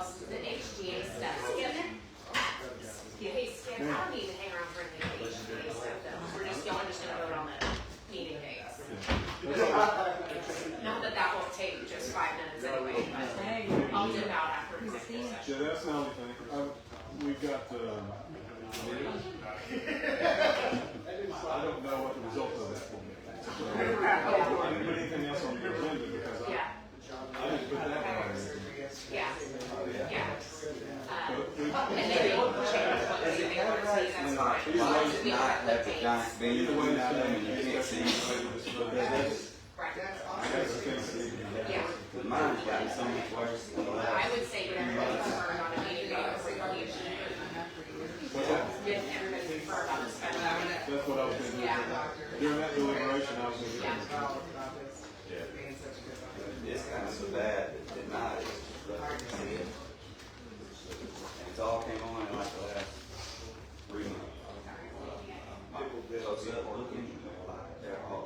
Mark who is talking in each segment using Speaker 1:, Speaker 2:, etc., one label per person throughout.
Speaker 1: else, the HGA stuff, hey, Skip, I don't need to hang around for any of the HGA stuff, though. Y'all are just gonna vote on the meeting dates. Not that that won't take just 5 minutes anyway, but I'll dip out after executive session.
Speaker 2: Yeah, that's the only thing. We've got, I don't know what the result of that will be. So, I didn't put anything else on the agenda because I didn't put that on there.
Speaker 1: Yeah. And then they will change what they want to see, that's fine. As long as we have the dates. Right. Yeah.
Speaker 3: Mine's gotten so much worse than the last.
Speaker 1: I would say when everybody confirmed on a meeting day before you leave. If everybody confirmed on a special.
Speaker 2: That's what I was going to do. During that deliberation, I was going to do.
Speaker 3: It's kind of so bad that tonight it's all came on in like the last 3 months. People close up looking like they're all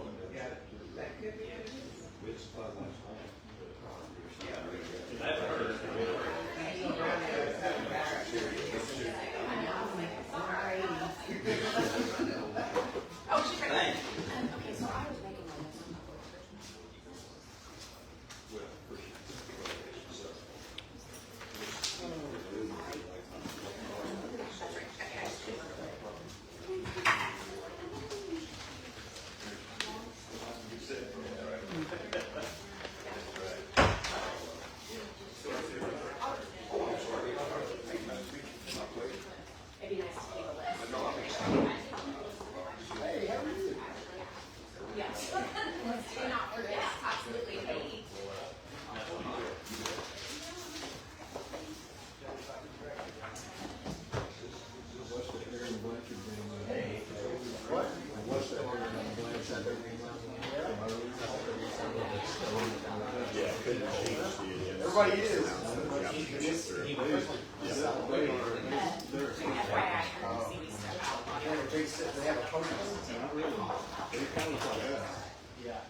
Speaker 1: Oh, she's right. Okay, so I was making my notes on It'd be nice to take a list.
Speaker 4: Hey, how are you?
Speaker 1: Yes. Do not forget, absolutely. Hey.
Speaker 4: What? What's that? Everybody is.
Speaker 1: FYI, I heard see me step out.
Speaker 4: They have a post.
Speaker 2: Not really. They kind of like that.
Speaker 4: Yeah.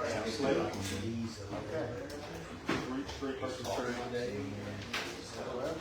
Speaker 2: Yeah, slate.
Speaker 4: Okay.
Speaker 2: Three-person trade.
Speaker 4: Well,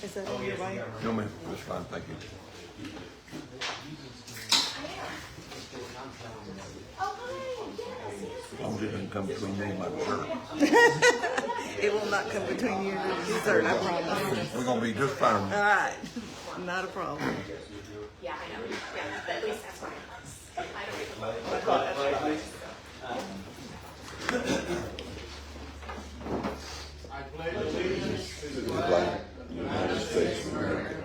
Speaker 5: Is that on your way?
Speaker 6: No, ma'am, that's fine, thank you. As long as it doesn't come between me and my dessert.
Speaker 5: It will not come between you and your dessert, I promise.
Speaker 6: We're gonna be just fine.
Speaker 5: All right, not a problem.
Speaker 1: Yeah, I know. Yeah, but at least that's fine. I
Speaker 4: I pledge allegiance
Speaker 6: To the flag of the United States of America,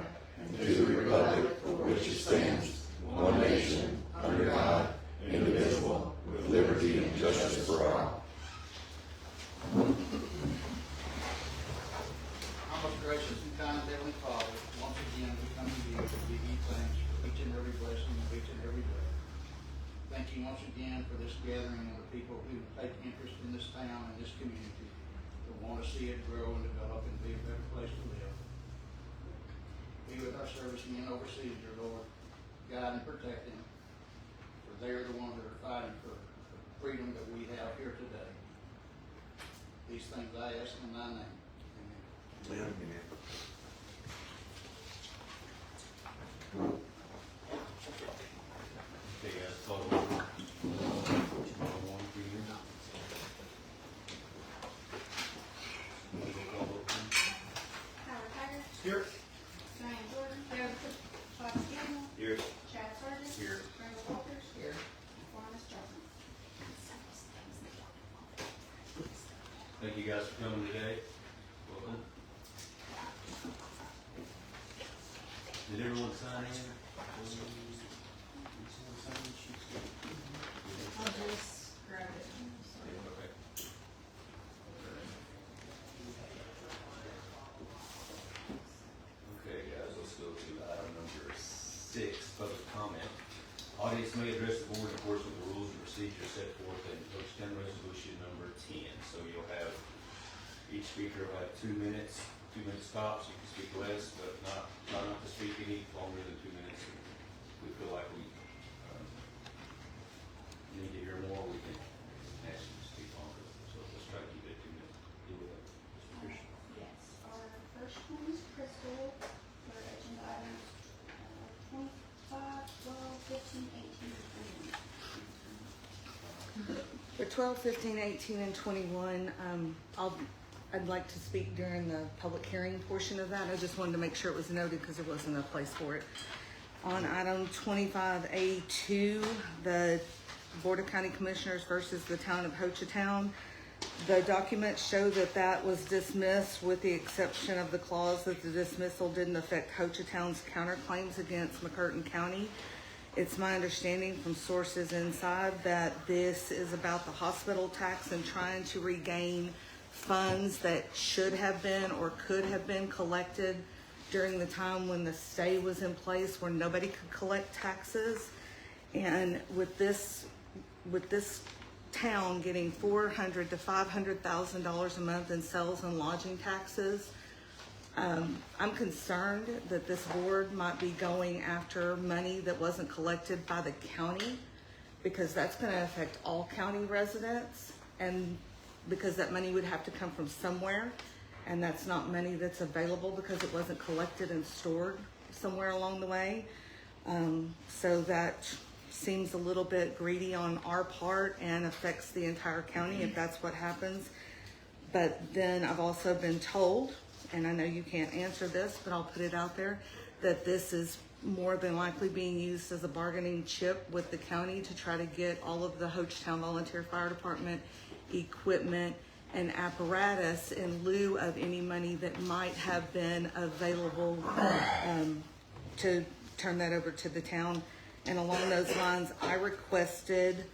Speaker 6: and to the republic for which it stands, one nation, under God, indivisible, with liberty and justice for all.
Speaker 4: Our most gracious and kind Heavenly Father, once again we come to you to give you thanks for each and every blessing of each and every day. Thank you once again for this gathering of the people who take interest in this town and this community, who want to see it grow and develop and be a better place to live. Be with our servicemen overseas, dear Lord, guide and protect them, for they are the ones that are fighting for the freedom that we have here today. These things I ask in thy name. Amen.
Speaker 7: Howard Tiger.
Speaker 4: Here.
Speaker 7: Diane Jordan. Here. Bob Campbell.
Speaker 3: Here.
Speaker 7: Chad Sargent.
Speaker 3: Here.
Speaker 7: Brenda Walters. Here. Lawrence Johnson.
Speaker 8: Thank you guys for coming today. Welcome. everyone sign in?
Speaker 7: I'll just grab it.
Speaker 8: Okay. Okay, guys, let's go to item number 6, public comment. Audience may address the board in accordance with the rules and procedures set forth in Coach 10 Resolution number 10. So you'll have, each speaker will have 2 minutes, 2-minute stops. You can speak less, but try not to speak any longer than 2 minutes. If we feel like we need to hear more, we can ask you to speak longer. So let's try to keep it 2 minutes. Do it. Mr. Christian.
Speaker 7: Yes, our first one is Crystal for agenda items 25, 12, 15, 18, and 21.
Speaker 5: For 12, 15, 18, and 21, I'd like to speak during the public hearing portion of that. I just wanted to make sure it was noted because there wasn't a place for it. On item 25A2, the Board of County Commissioners versus the Town of Hochatown, the documents show that that was dismissed with the exception of the clause that the dismissal didn't affect Hochatown's counterclaims against McCurtain County. It's my understanding from sources inside that this is about the hospital tax and trying to regain funds that should have been or could have been collected during the time when the stay was in place where nobody could collect taxes. And with this town getting $400,000 to $500,000 a month in sales and lodging taxes, I'm concerned that this board might be going after money that wasn't collected by the county, because that's going to affect all county residents, and because that money would have to come from somewhere, and that's not money that's available because it wasn't collected and stored somewhere along the way. So that seems a little bit greedy on our part and affects the entire county if that's what happens. But then I've also been told, and I know you can't answer this, but I'll put it out there, that this is more than likely being used as a bargaining chip with the county to try to get all of the Hochatown Volunteer Fire Department equipment and apparatus in lieu of any money that might have been available to turn that over to the town. And along those lines, I requested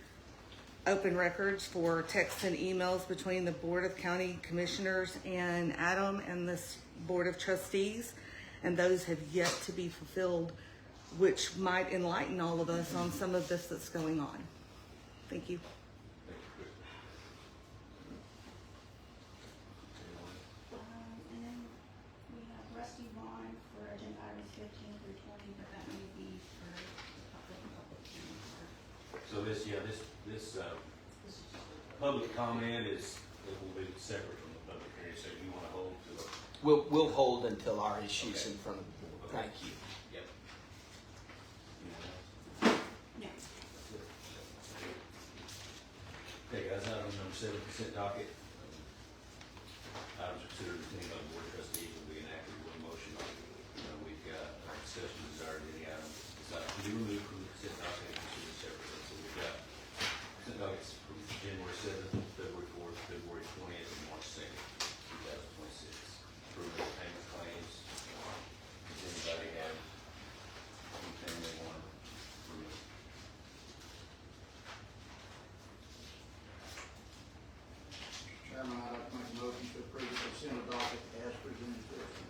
Speaker 5: open records for texts and emails between the Board of County Commissioners and Adam and this Board of Trustees, and those have yet to be fulfilled, which might enlighten all of us on some of this that's going on. Thank you.
Speaker 7: And then we have Rusty Vaughn for agenda items 15 through 20, but that may be for the public hearing.
Speaker 8: So this public comment it will be separate from the public hearing, so you want to hold to the.
Speaker 9: We'll hold until our issue's in front of the board.
Speaker 8: Okay.
Speaker 9: Thank you.
Speaker 8: Yep.
Speaker 7: No.
Speaker 8: Okay, guys, item number 7, consent docket. Items considered routine by the board of trustees will be enacted with one motion. We've got discussion desired any item to be removed from the consent docket and considered separately. So we've got consent dockets from January 7th, February 4th, February 20th, and March 2nd, 2026. Approval of payment claims. Does anybody have anything they want to remove?
Speaker 4: Chairman, I'd like to make a motion to approve the consent docket as presented to us.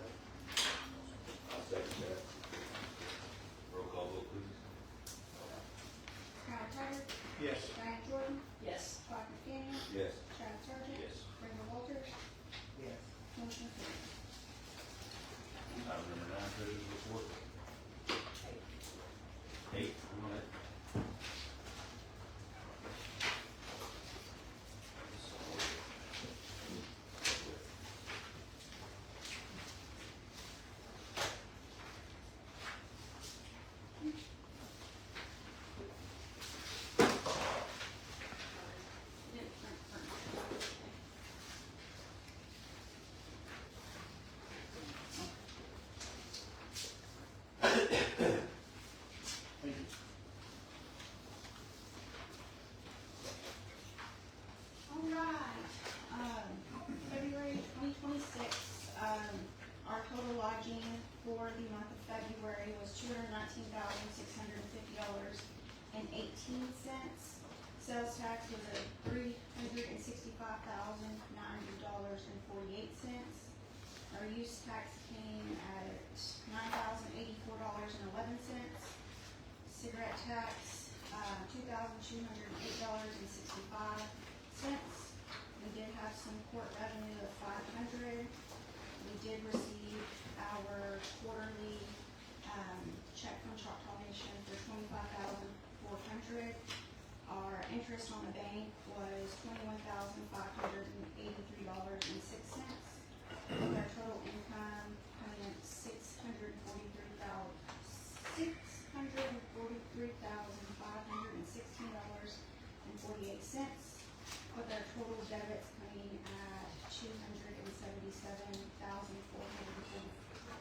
Speaker 7: $13,650.18. Sales tax was at $365,900.48. Our use tax came at $9,084.11. Cigarette tax, $2,208.65. We did have some court revenue of $500. We did receive our quarterly check from Choctaw Nation for $25,400. Our interest on the bank was $21,583.06. Our total income coming in $643,516.48. With our total debits coming at $277,445.40.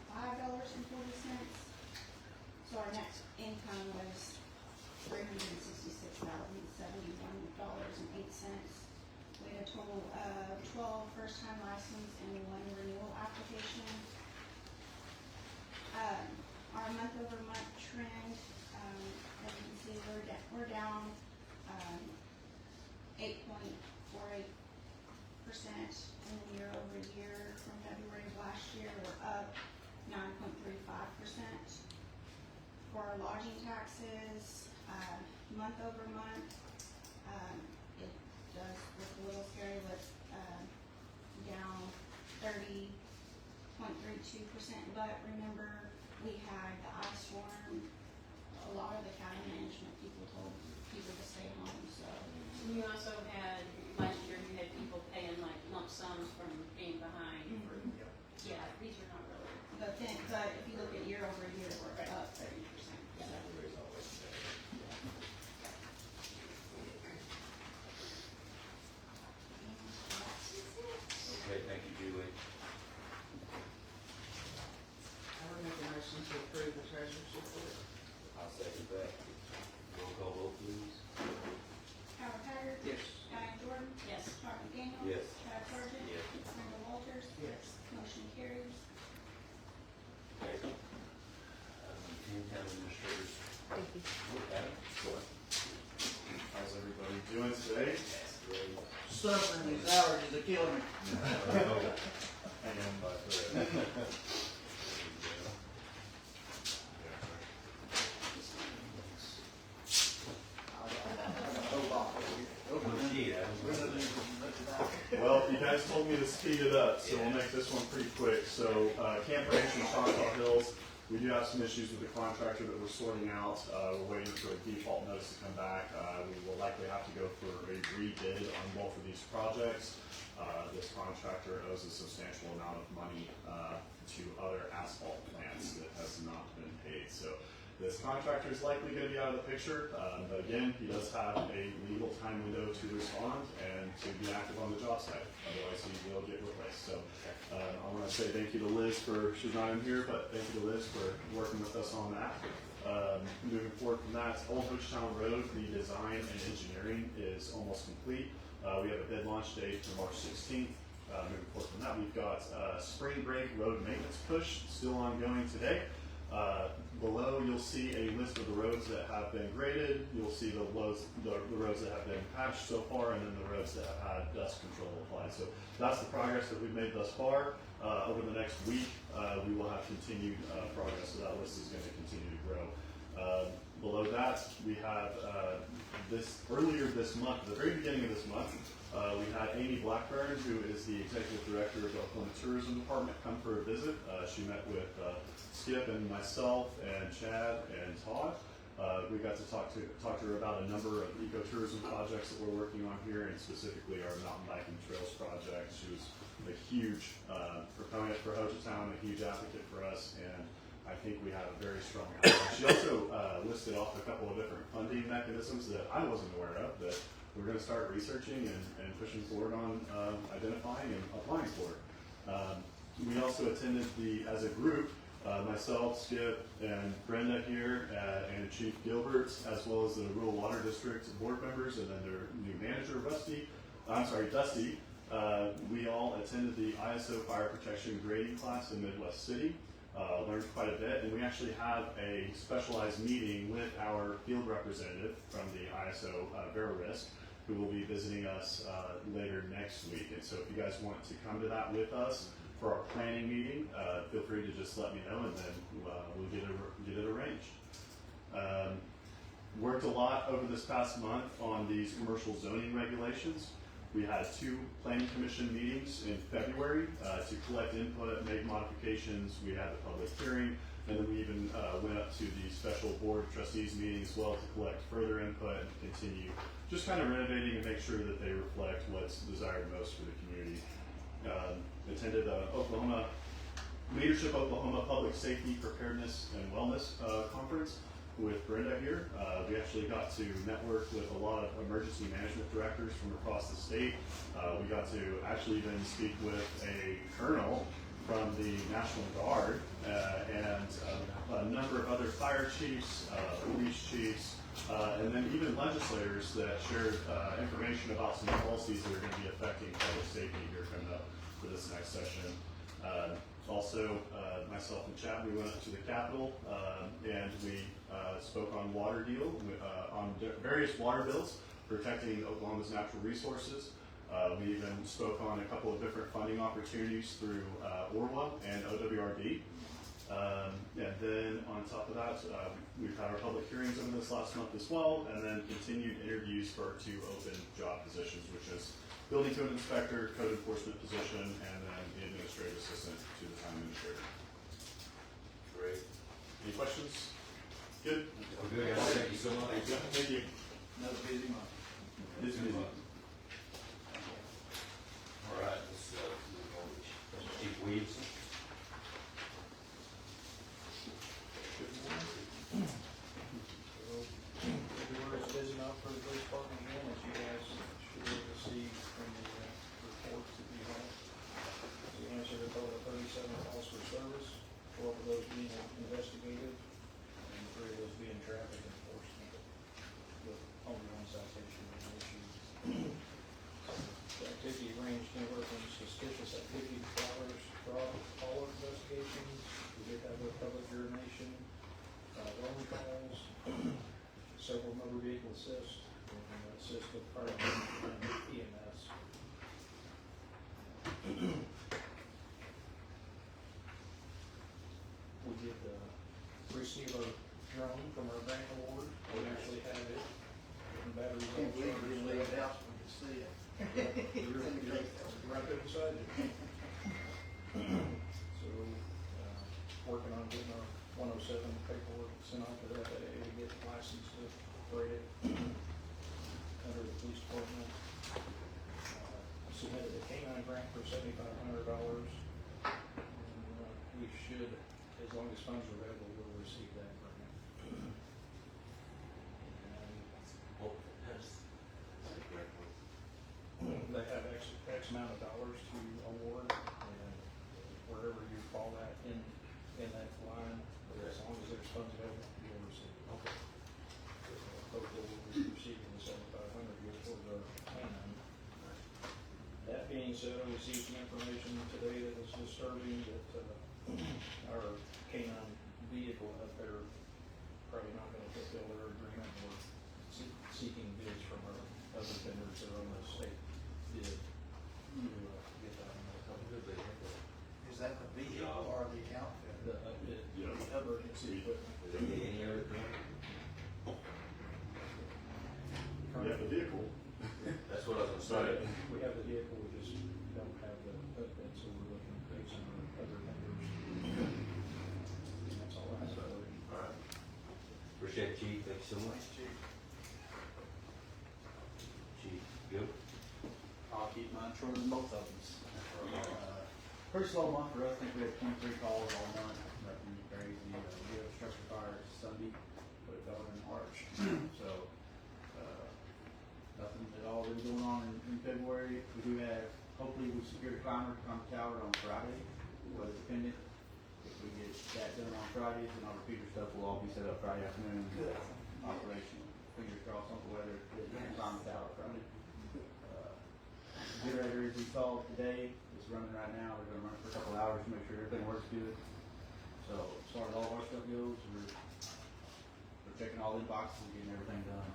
Speaker 7: So our net income was $366,071.08. We had a total of 12 first-time license and 1 renewal application. Our month-over-month trend, as you can see, we're down 8.48%, and then year over year from February of last year, we're up 9.35%. For our lodging taxes, month over month, it does look a little scary, but down 30.32%. But remember, we had the ice storm. A lot of the county management people told people to stay home, so.
Speaker 1: You also had, last year, you had people paying like lump sums from being behind. Yeah, these are not really.
Speaker 7: But if you look at year over year, we're up 30%. So.
Speaker 8: Okay, thank you, Julie.
Speaker 5: I would make a motion to approve the treasurer's report.
Speaker 3: I'll second that.
Speaker 8: Roll call vote, please.
Speaker 7: Howard Haggard.
Speaker 4: Yes.
Speaker 7: Diane Jordan.
Speaker 1: Yes.
Speaker 7: Mark McDaniel.
Speaker 3: Yes.
Speaker 7: Chad Sargent.
Speaker 8: Yes.
Speaker 7: Brenda Walters.
Speaker 4: Yes.
Speaker 7: Motion carries.
Speaker 8: Okay. Town administrators.
Speaker 5: Thank you.
Speaker 8: Adam?
Speaker 2: How's everybody doing today?
Speaker 4: Suffering, these allergies are killing me.
Speaker 2: Hang on by a thread. Well, you guys told me to speed it up, so we'll make this one pretty quick. So, Camp Ranch in Choctaw Hills, we do have some issues with the contractor that we're sorting out. We're waiting for a default notice to come back. We will likely have to go for a rebid on both of these projects. This contractor owes a substantial amount of money to other asphalt plants that has not been paid. So this contractor is likely going to be out of the picture, but again, he does have a legal time window to respond and to be active on the job site. Otherwise, he will get replaced. So I want to say thank you to Liz for, she's not in here, but thank you to Liz for working with us on that. Moving forward from that, Old Hochtown Road, the design and engineering is almost complete. We have a bid launch date for March 16th. Moving forward from that, we've got spring break road maintenance push still ongoing today. Below, you'll see a list of the roads that have been graded. You'll see the roads that have been patched so far, and then the roads that have had dust control applied. So that's the progress that we've made thus far. Over the next week, we will have continued progress, so that list is going to continue to grow. Below that, we have earlier this month, the very beginning of this month, we had Amy Blackburn, who is the Executive Director of the Oklahoma Tourism Department, come for a visit. She met with Skip and myself and Chad and Todd. We got to talk to her about a number of ecotourism projects that we're working on here, and specifically our mountain biking trails project. She was a huge proponent for Hochtown, a huge advocate for us, and I think we have a very strong outline. She also listed off a couple of different funding mechanisms that I wasn't aware of that we're going to start researching and pushing forward on identifying and applying for. We also attended as a group, myself, Skip, and Brenda here, and Chief Gilbert, as well as the Rural Water District board members, and then their new manager, Dusty. We all attended the ISO fire protection grading class in Midwest City. learned quite a bit, and we actually have a specialized meeting with our field representative from the ISO VeriRisk, who will be visiting us later next week. And so if you guys want to come to that with us for our planning meeting, feel free to just let me know, and then we'll get it arranged. Worked a lot over this past month on these commercial zoning regulations. We had 2 planning commission meetings in February to collect input, make modifications. We had the public hearing, and then we even went up to the special board of trustees meeting as well to collect further input and continue just kind of renovating and make sure that they reflect what's desired most for the community. Attended the Leadership Oklahoma Public Safety Preparedness and Wellness Conference with Brenda here. We actually got to network with a lot of emergency management directors from across the state. We got to actually even speak with a colonel from the National Guard and a number of other fire chiefs, police chiefs, and then even legislators that shared information about some policies that are going to be affecting public safety here coming up for this next session. Also, myself and Chad, we went up to the Capitol and we spoke on on various water bills protecting Oklahoma's natural resources. We even spoke on a couple of different funding opportunities through ORWA and OWRD. And then on top of that, we've had our public hearings over this last month as well, and then continued interviews for our 2 open job positions, which is building code inspector, code enforcement position, and then the administrative assistant to the town administrator.
Speaker 8: Great.
Speaker 2: Any questions? Good?
Speaker 8: Well, good, guys. Thank you so much.
Speaker 2: Thank you.
Speaker 4: Another busy month.
Speaker 2: It's busy.
Speaker 8: All right, let's move on to Chief Weeds.
Speaker 10: Everywhere is busy enough for the police department again, as you guys should be able to see from the reports that we have. We answered a total of 37 calls for service, 12 of those being investigated, and 3 of those being traffic enforcement, with only 1 citation being issued. The activity ranged anywhere from suspicious activity to fraud, caller investigations. We did have a public urination, roaming calls, several motor vehicle assist, and assist with fire and EMS. We did receive a drone from our grant award. We actually have it. And batteries on
Speaker 4: Can't believe you didn't leave it out when you see it.
Speaker 10: Right there beside you. So, working on getting our 107 paperwork sent off to the FAA to get licensed to operate it under the police department. Submitted a K-9 grant for $7,500. And we should, as long as funds are available, we'll receive that grant. They have X amount of dollars to award, and wherever you fall at in that line, as long as there's funds available, you'll receive it. Okay. Hopefully we'll be receiving the $7,500 towards our plan. That being said, I received some information today that was disturbing that our K-9 vehicle out there probably not gonna fulfill their agreement. We're seeking bids from our other vendors that are on the state bid to get that on the company.
Speaker 4: Is that the vehicle or the outfit?
Speaker 10: The other emergency equipment.
Speaker 8: Any other grant?
Speaker 2: We have the vehicle.
Speaker 8: That's what I was gonna say.
Speaker 10: We have the vehicle, we just don't have the equipment, so we're looking to pay some other vendors. And that's all I have.
Speaker 8: All right. Appreciate it, Chief. Thank you so much.
Speaker 4: Chief.
Speaker 8: Chief, good?
Speaker 11: I'll keep mine shorter than both of them. Pretty slow month for us. I think we had 23 calls all month. Nothing crazy. We had a structure fire Sunday, but it fell in March. So, nothing at all really going on in February. We do have, hopefully we secured a climber to climb the tower on Friday, weather dependent. If we get that done on Fridays, then our repeater stuff will all be set up Friday afternoon. Operational. Fingers crossed on the weather. Climb the tower Friday. Generator is installed today. It's running right now. We're gonna run it for a couple hours to make sure everything works good. So So as far as all of our stuff goes, we're checking all the boxes and getting everything done.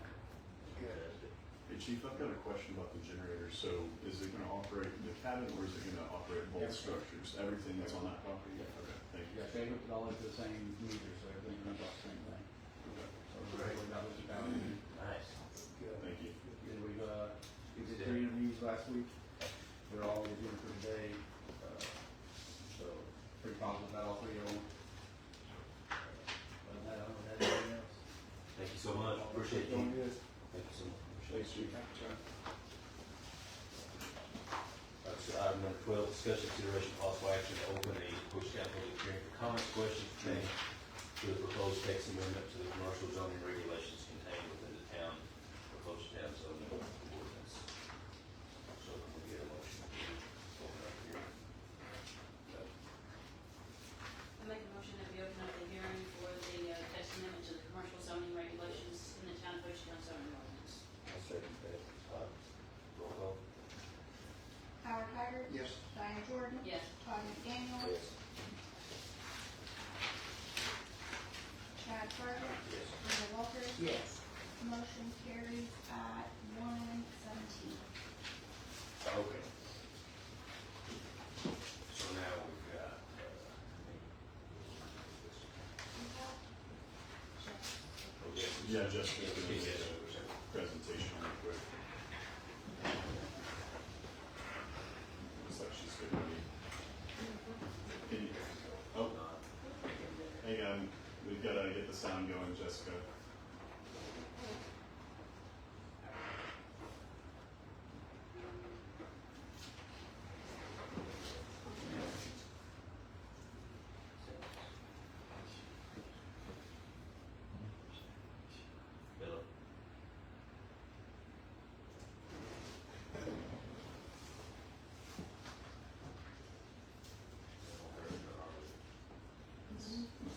Speaker 2: Hey Chief, I've got a question about the generator. So is it gonna operate the cabin or is it gonna operate both
Speaker 11: Everything.
Speaker 2: structures? Everything that's on that property?
Speaker 11: Yeah.
Speaker 2: Okay, thank you.
Speaker 11: Yeah, they hooked it all into the same meter, so everything runs off the same thing.
Speaker 2: Okay,
Speaker 11: So we're worried about losing power.
Speaker 8: Nice.
Speaker 2: thank you.
Speaker 11: Yeah, we did 3 interviews last week. They're all in for today. So pretty positive about all 3 of them. Other than that, I don't have anything else.
Speaker 8: Thank you so much, appreciate
Speaker 11: Doing
Speaker 8: you.
Speaker 11: good.
Speaker 8: Thank you so much.
Speaker 2: Thanks, Chief.
Speaker 8: So item number 12, discussion consideration possible action to open a Coach County public hearing for comments, questions pertaining to the proposed text amendment to the commercial zoning regulations contained within the town of Coach Town zoning ordinance. So can we get a motion to open up the hearing?
Speaker 1: I make a motion that we open up the hearing for the text amendment to the commercial zoning regulations in the town of Hochtown zoning ordinance.
Speaker 8: I'll second that. Roll call.
Speaker 7: Howard Haggard.
Speaker 4: Yes.
Speaker 7: Diane Jordan.
Speaker 1: Yes.
Speaker 7: Todd McDaniel.
Speaker 8: Yes.
Speaker 7: Chad Sargent.
Speaker 8: Yes.
Speaker 7: Brenda Walters.
Speaker 5: Yes.
Speaker 7: Motion carries at 1:17.
Speaker 8: Okay. So now we've got,
Speaker 2: Yeah, just a presentation real quick. Looks like she's good to me. Can you, oh, hang on, we've gotta get the sound going, Jessica.
Speaker 8: Hello.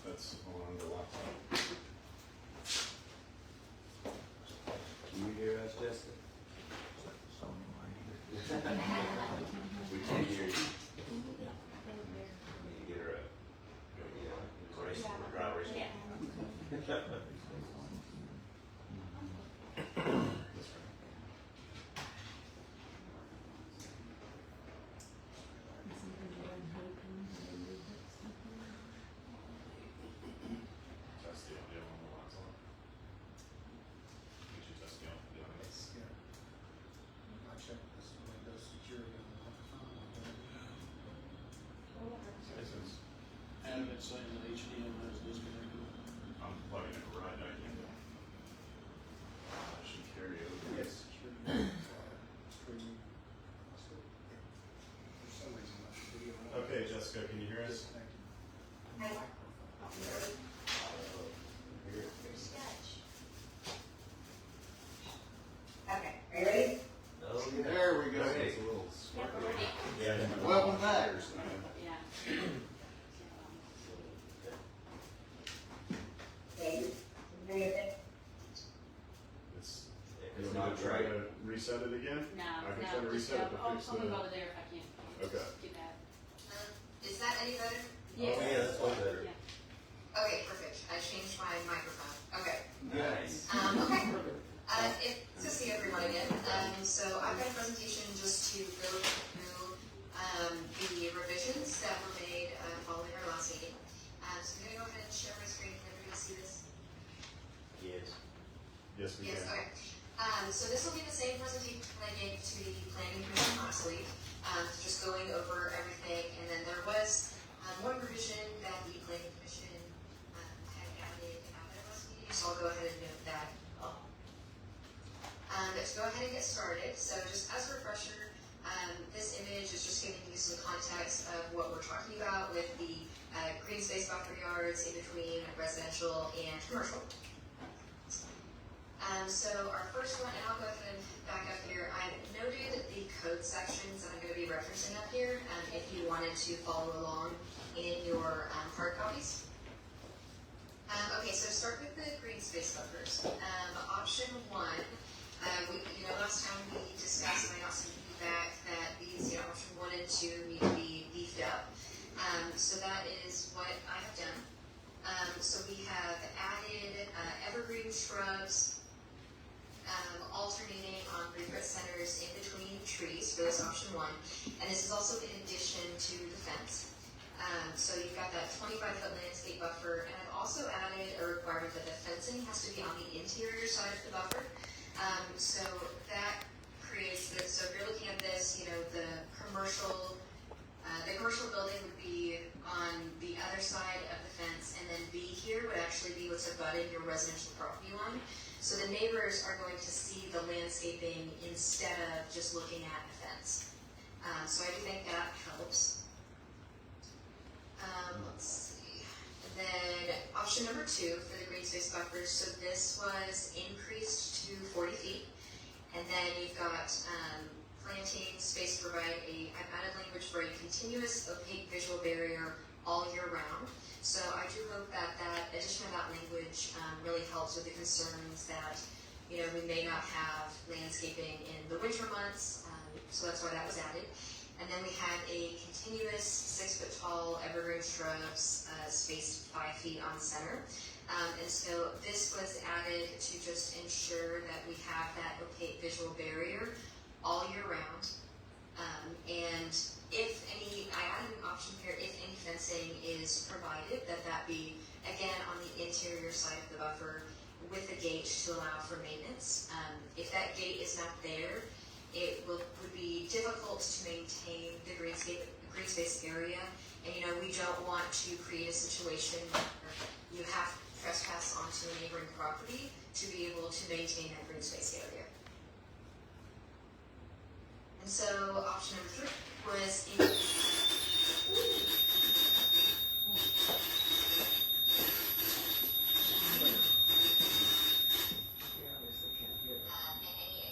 Speaker 2: That's on the laptop.
Speaker 3: Can you hear us, Jessica? We can't hear you.
Speaker 8: Need to get her a race, dry race.
Speaker 2: That's right. That's the audio on the laptop. Did you test the audio on this?
Speaker 4: I checked this Windows security on the microphone. And it's saying the HDMI is disconnected.
Speaker 2: I'm plugging it right back in. That should carry over.
Speaker 4: Yes. Streaming. For some reason, my video.
Speaker 2: Okay, Jessica, can you hear us?
Speaker 12: Okay, are you ready?
Speaker 8: Oh, yeah.
Speaker 4: There we go.
Speaker 8: Okay.
Speaker 2: It's a little sparkly.
Speaker 8: Yeah.
Speaker 4: Welcome back.
Speaker 1: Yeah.
Speaker 12: Okay, do your thing.
Speaker 2: It's,
Speaker 8: It's
Speaker 2: you're
Speaker 8: not
Speaker 2: not trying
Speaker 8: right.
Speaker 2: to reset it again?
Speaker 1: No,
Speaker 2: I can try to
Speaker 1: no, just,
Speaker 2: reset it to
Speaker 1: I'll
Speaker 2: fix
Speaker 1: move
Speaker 2: the.
Speaker 1: over there if I can.
Speaker 2: Okay.
Speaker 1: Get that.
Speaker 12: Is that any better?
Speaker 8: Oh, yeah, that's way better.
Speaker 1: Yeah.
Speaker 12: Okay, perfect. I changed my microphone. Okay.
Speaker 8: Nice.
Speaker 12: Okay. It's to see everyone again. So I've got a presentation just to go through the revisions that were made following our last meeting. So I'm going to go ahead and share my screen. Can everybody see this?
Speaker 8: Yes.
Speaker 2: Yes, we
Speaker 12: Yes,
Speaker 2: can.
Speaker 12: okay. So this will be the same presentation I gave to the planning commission last week, just going over everything. And then there was one revision that the planning commission had added at their last meeting, so I'll go ahead and note that. Let's go ahead and get started. So just as a refresher, this image is just giving you some context of what we're talking about with the green space buffer yards in between residential and commercial. So our first one, and I'll go ahead and back up here, I noted the code sections that I'm going to be referencing up here if you wanted to follow along in your hard copies. Okay, so start with the green space buffers. Option 1, last time we discussed, and I got some feedback that these, option 1 and 2 need to be beefed up. So that is what I have done. So we have added evergreen shrubs, alternating on root centers in between trees for this option 1. And this is also in addition to the fence. So you've got that 25-foot landscape buffer, and I've also added a requirement that the fencing has to be on the interior side of the buffer. So that creates this, so if you're looking at this, the commercial building would be on the other side of the fence, and then B here would actually be what's abutting your residential property line. So the neighbors are going to see the landscaping instead of just looking at the fence. So I do think that helps. Let's see. And then option number 2 for the green space buffers. So this was increased to 40 feet. And then you've got planting space to provide I've added language for a continuous opaque visual barrier all year round. So I do hope that that addition of that language really helps with the concerns that, we may not have landscaping in the winter months. So that's why that was added. And then we had a continuous 6-foot tall evergreen shrubs spaced 5 feet on center. And so this was added to just ensure that we have that opaque visual barrier all year round. And if any, I added an option here, if any fencing is provided, that be, again, on the interior side of the buffer with a gate to allow for maintenance. If that gate is not there, it would be difficult to maintain the green space area. And, we don't want to create a situation where you have to trespass onto a neighboring property to be able to maintain that green space area. And so option number 3 was any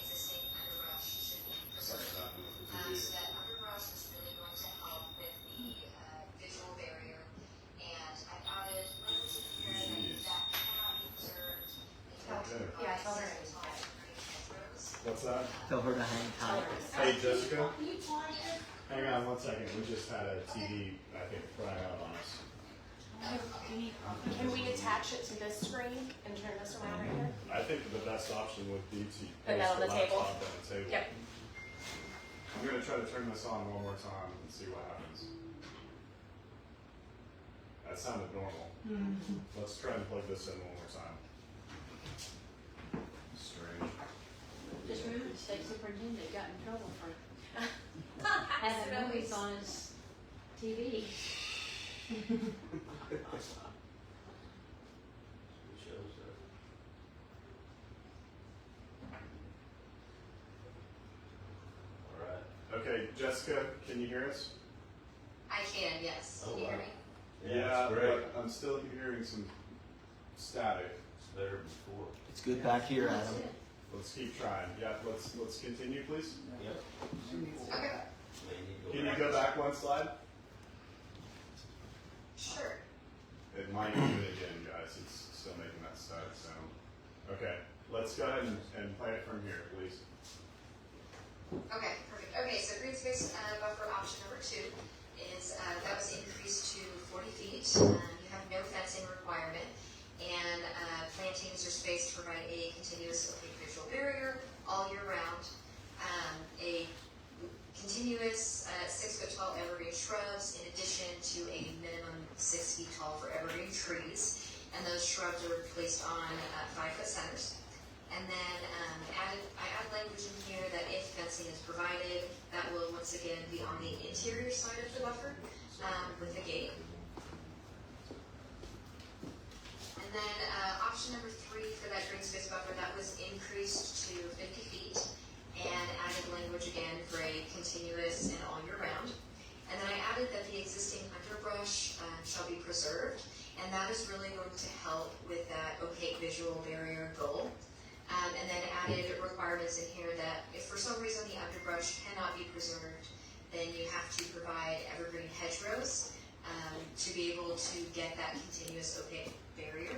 Speaker 12: existing underbrush should be preserved. So that underbrush is really going to help with the visual barrier. And I've added language in here that cannot be preserved.
Speaker 1: Yeah, tell her.
Speaker 2: What's that?
Speaker 9: Tell her to hang tight.
Speaker 2: Hey, Jessica? Hang on 1 second. We just had a TV, I think, flying out on us.
Speaker 13: Can we attach it to this screen and turn this around right here?
Speaker 2: I think the best option would be to
Speaker 13: Put that on the table?
Speaker 2: laptop at the table.
Speaker 13: Yep.
Speaker 2: I'm gonna try to turn this on one more time and see what happens. That sounded normal. Let's try and plug this in one more time. Strange.
Speaker 1: Just remember, the state superintendent got in trouble for having movies on his TV.
Speaker 8: It shows that. All right.
Speaker 2: Okay, Jessica, can you hear us?
Speaker 12: I can, yes. Can you hear me?
Speaker 2: Yeah,
Speaker 8: great.
Speaker 2: but I'm still hearing some static.
Speaker 8: It's better than before.
Speaker 9: It's good back here,
Speaker 1: That's
Speaker 9: Adam.
Speaker 1: it.
Speaker 2: Let's keep trying. Yeah, let's continue, please.
Speaker 8: Yep.
Speaker 12: Okay.
Speaker 2: Can you go back 1 slide?
Speaker 12: Sure.
Speaker 2: It might do it again, guys. It's still making that static sound. Okay, let's go ahead and play it from here, please.
Speaker 12: Okay, perfect. Okay, so green space buffer option number 2 is that was increased to 40 feet. You have no fencing requirement, and plantings are spaced to provide a continuous opaque visual barrier all year round. A continuous 6-foot tall evergreen shrubs, in addition to a minimum 6 feet tall for evergreen trees, and those shrubs are placed on 5-foot centers. And then I add language in here that if fencing is provided, that will once again be on the interior side of the buffer with a gate. And then option number 3 for that green space buffer, that was increased to 50 feet and added language again for a continuous and all year round. And then I added that the existing underbrush shall be preserved, and that is really going to help with that opaque visual barrier goal. And then added requirements in here that if for some reason the underbrush cannot be preserved, then you have to provide evergreen hedgerows to be able to get that continuous opaque barrier.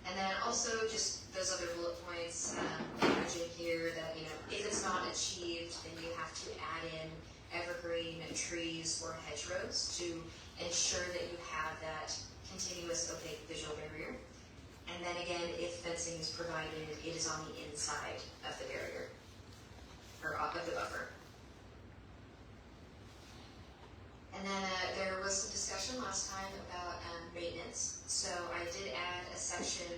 Speaker 12: And then also just those other bullet points, language in here that, if it's not achieved, then you have to add in evergreen trees or hedgerows to ensure that you have that continuous opaque visual barrier. And then again, if fencing is provided, it is on the inside of the barrier, or of the buffer. And then there was some discussion last time about maintenance. So I did add a section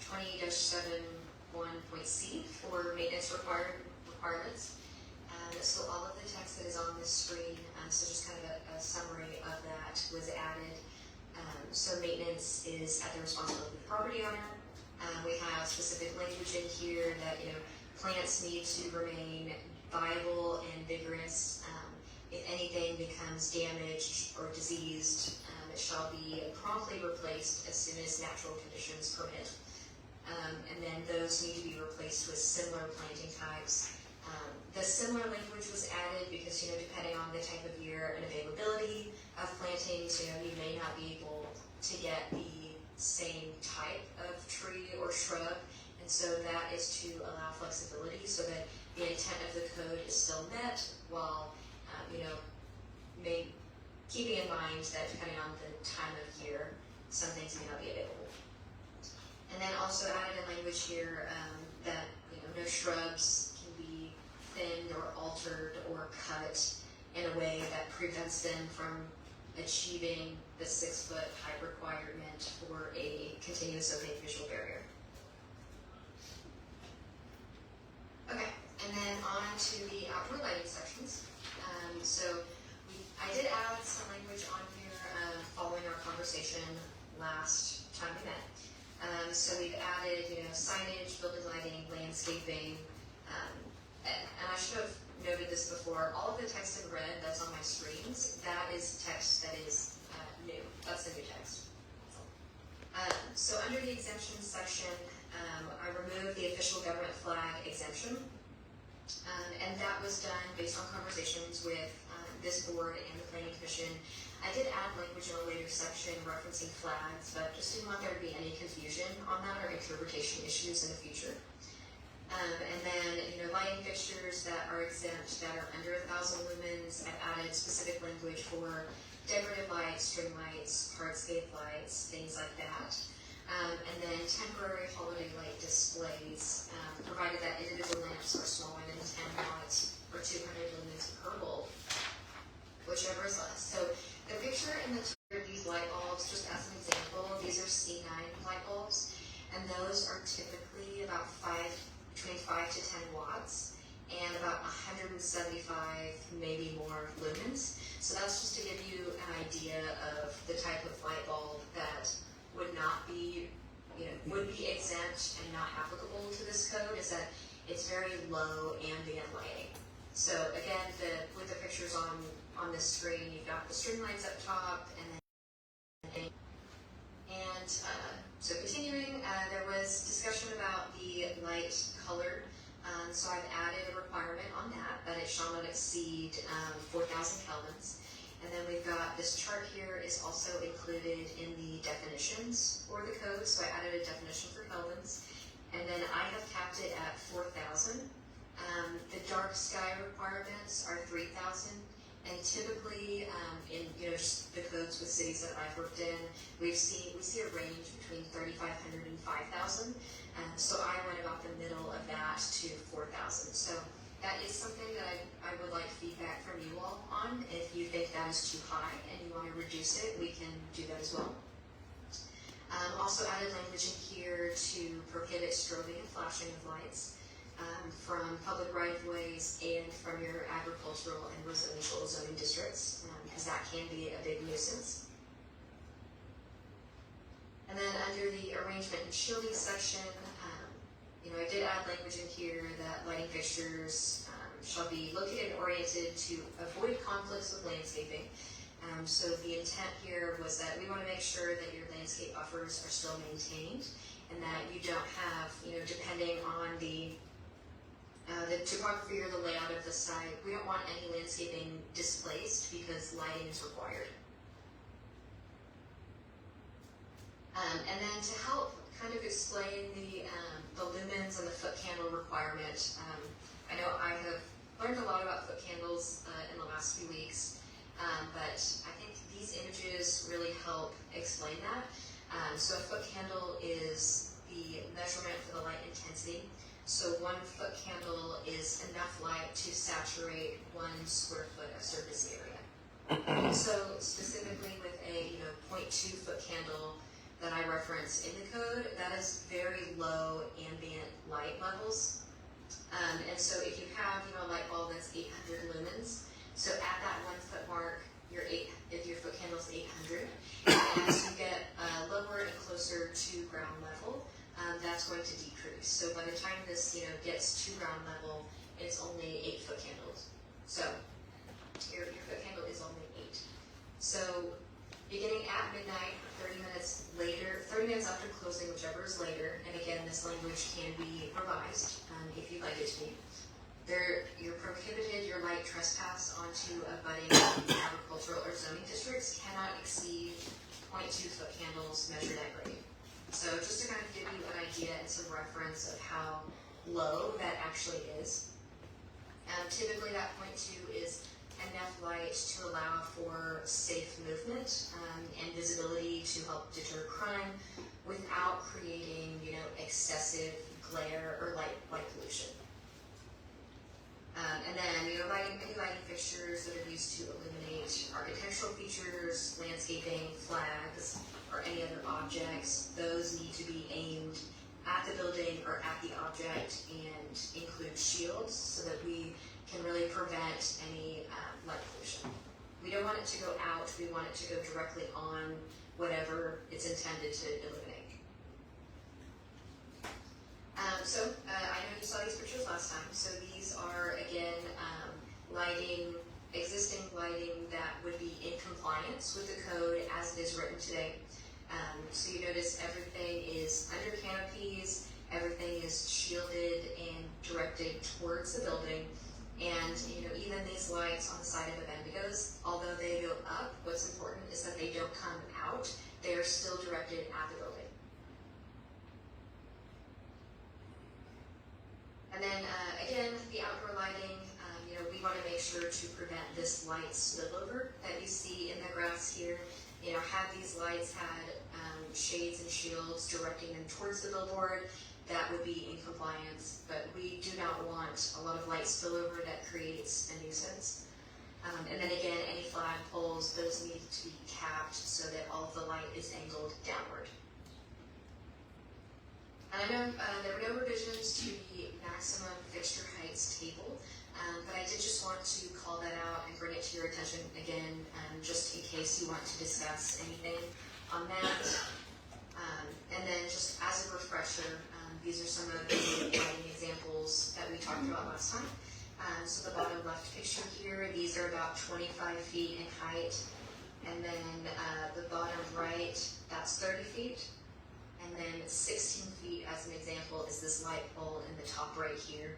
Speaker 12: 20-71.c for maintenance requirements. So all of the text that is on this screen, so just kind of a summary of that was added. So maintenance is at the responsibility of the property owner. We have specific language in here that, plants need to remain viable and vigorous. If anything becomes damaged or diseased, it shall be promptly replaced as soon as natural conditions permit. And then those need to be replaced with similar planting types. The similar language was added because, depending on the type of year and availability of plantings, you may not be able to get the same type of tree or shrub. And so that is to allow flexibility so that the intent of the code is still met while, keeping in mind that depending on the time of year, some things may not be available. And then also added in language here that, no shrubs can be thinned or altered or cut in a way that prevents them from achieving the 6-foot height requirement for a continuous opaque visual barrier. Okay, and then on to the outdoor lighting sections. I did add some language on here following our conversation last time we met. So we've added, signage, building lighting, landscaping, and I should have noted this before. All of the text in red that's on my screens, that is text that is new. That's the new text. So under the exemptions section, I removed the official government flag exemption, and that was done based on conversations with this board and the planning commission. I did add language in a later section referencing flags, but just didn't want there to be any confusion on that or interpretation issues in the future. And then, lighting fixtures that are exempt, that are under 1,000 lumens, I've added specific language for decorative lights, string lights, hardscape lights, things like that. And then temporary holiday light displays, provided that individual lamps are smaller than 10 watts or 200 lumens per bulb, whichever is less. So the picture in the of these light bulbs, just as an example, these are C9 light bulbs, and those are typically about between 5 to 10 watts and about 175, maybe more lumens. So that's just to give you an idea of the type of light bulb that would not be, would be exempt and not applicable to this code, is that it's very low ambient lighting. So again, with the pictures on this screen, you've got the string lights up top, so continuing, there was discussion about the light color. So I've added a requirement on that it shall not exceed 4,000 kelvins. And then we've got this chart here is also included in the definitions for the code. So I added a definition for kelvins. And then I have capped it at 4,000. The dark sky requirements are 3,000. And typically, in just the codes with cities that I've worked in, we see a range between 3,500 and 5,000. So I went about the middle of that to 4,000. So that is something that I would like feedback from you all on. If you think that is too high and you want to reduce it, we can do that as well. Also added language in here to prohibit strobing and flashing of lights from public right-of-ways and from your agricultural and residential zoning districts, because that can be a big nuisance. And then under the arrangement and shielding section, I did add language in here that lighting fixtures shall be located and oriented to avoid conflicts with landscaping. So the intent here was that we want to make sure that your landscape buffers are still maintained and that you don't have, depending on the topography or the layout of the site, we don't want any landscaping displaced because lighting is required. And then to help kind of explain the lumens and the foot candle requirement, I know I have learned a lot about foot candles in the last few weeks. but I think these images really help explain that. So a foot candle is the measurement for the light intensity. So 1 foot candle is enough light to saturate 1 square foot of surface area. So specifically with a 0.2 foot candle that I reference in the code, that is very low ambient light levels. And so if you have a light bulb that's 800 lumens, so at that 1 foot mark, if your foot candle is 800, and as you get lower and closer to ground level, that's going to decrease. So by the time this gets to ground level, it's only 8 foot candles. So your foot candle is only 8. So beginning at midnight, 30 minutes after closing, whichever is later, and again, this language can be revised if you'd like it to be. You're prohibited, your light trespass onto abutting agricultural or zoning districts cannot exceed 0.2 foot candles measured at grade. So just to kind of give you an idea and some reference of how low that actually is. Typically that 0.2 is enough light to allow for safe movement and visibility to help deter crime without creating, excessive glare or light pollution. And then, any lighting fixtures that are used to illuminate architectural features, landscaping, flags, or any other objects, those need to be aimed at the building or at the object and include shields so that we can really prevent any light pollution. We don't want it to go out, we want it to go directly on whatever it's intended to illuminate. I know you saw these pictures last time, so these are, again, existing lighting that would be in compliance with the code as it is written today. So you notice everything is under canopies, everything is shielded and directed towards the building, and even these lights on the side of the Bendigos, although they go up, what's important is that they don't come out, they are still directed at the building. And then, again, the outdoor lighting, we want to make sure to prevent this light spillover that you see in the graphs here. Had these lights had shades and shields directing them towards the billboard, that would be in compliance, but we do not want a lot of light spillover that creates a nuisance. And then again, any flag poles, those need to be capped so that all of the light is angled downward. And I know there were no revisions to the maximum fixture heights table, but I did just want to call that out and bring it to your attention again, just in case you want to discuss anything on that. And then just as a refresher, these are some of the lighting examples that we talked about last time. So the bottom left picture here, these are about 25 feet in height. And then the bottom right, that's 30 feet. And then 16 feet, as an example, is this light pole in the top right here.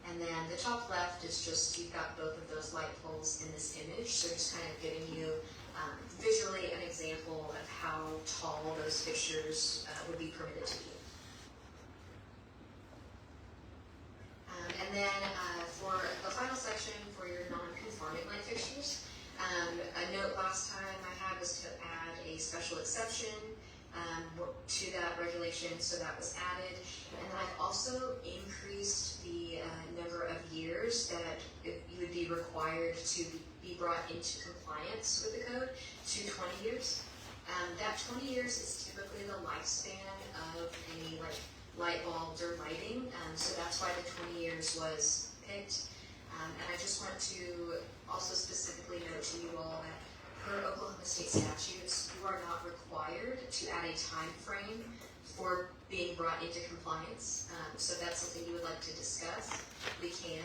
Speaker 12: And then the top left is just, you've got both of those light poles in this image, so just kind of giving you visually an example of how tall those fixtures would be permitted to be. And then for the final section, for your non-conforming light fixtures, a note last time I had was to add a special exception to that regulation, so that was added. And then I've also increased the number of years that you would be required to be brought into compliance with the code to 20 years. That 20 years is typically the lifespan of any light bulbs or lighting, so that's why the 20 years was picked. And I just want to also specifically note to you all that per Oklahoma state statutes, you are not required to add a time frame for being brought into compliance. So if that's something you would like to discuss, we can.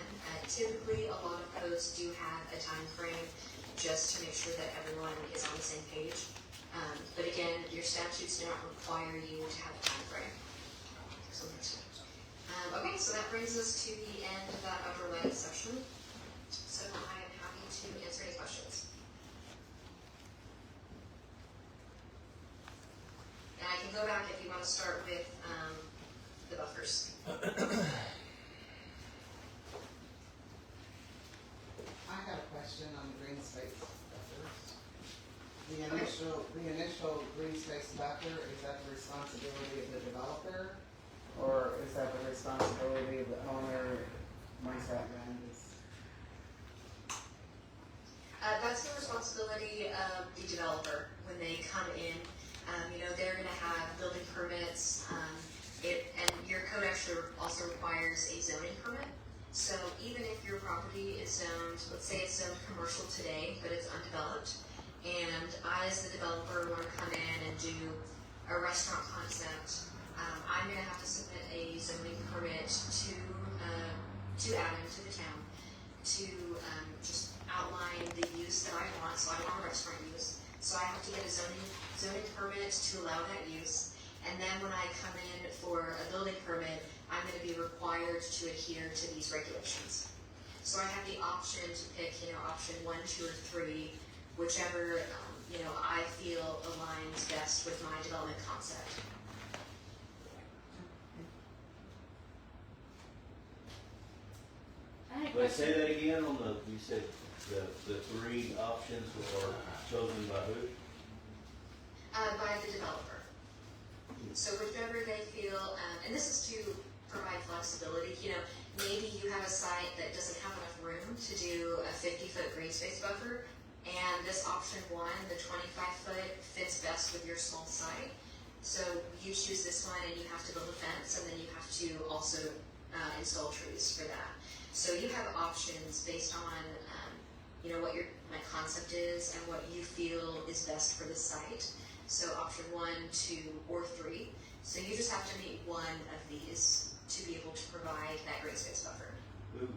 Speaker 12: Typically, a lot of codes do have a time frame just to make sure that everyone is on the same page. But again, your statutes do not require you to have a time frame. Okay, so that brings us to the end of that outdoor lighting section. So I am happy to answer any questions. And I can go back if you want to start with the buffers.
Speaker 4: I have a question on the green space buffer.
Speaker 14: The initial green space buffer, is that the responsibility of the developer? Or is that the responsibility of the owner once that land is?
Speaker 12: That's the responsibility of the developer when they come in. They're gonna have building permits, and your code actually also requires a zoning permit. So even if your property is zoned, let's say it's zoned commercial today, but it's undeveloped, and I as the developer wanna come in and do a restaurant concept, I'm gonna have to submit a zoning permit to Adam, to the town, to just outline the use that I want. So I want a restaurant use. So I have to get a zoning permit to allow that use. And then when I come in for a building permit, I'm going to be required to adhere to these regulations. So I have the option to pick, option 1, 2, or 3, whichever, I feel aligns best with my development concept.
Speaker 1: I had a
Speaker 8: But say
Speaker 1: question.
Speaker 8: that again on you said the 3 options are chosen by who?
Speaker 12: By the developer. So whichever they feel, and this is to provide flexibility, maybe you have a site that doesn't have enough room to do a 50-foot green space buffer, and this option 1, the 25-foot, fits best with your small site. So you choose this one and you have to build a fence, and then you have to also install trees for that. So you have options based on, what my concept is and what you feel is best for the site. So option 1, 2, or 3. So you just have to meet one of these to be able to provide that green space buffer.
Speaker 8: Who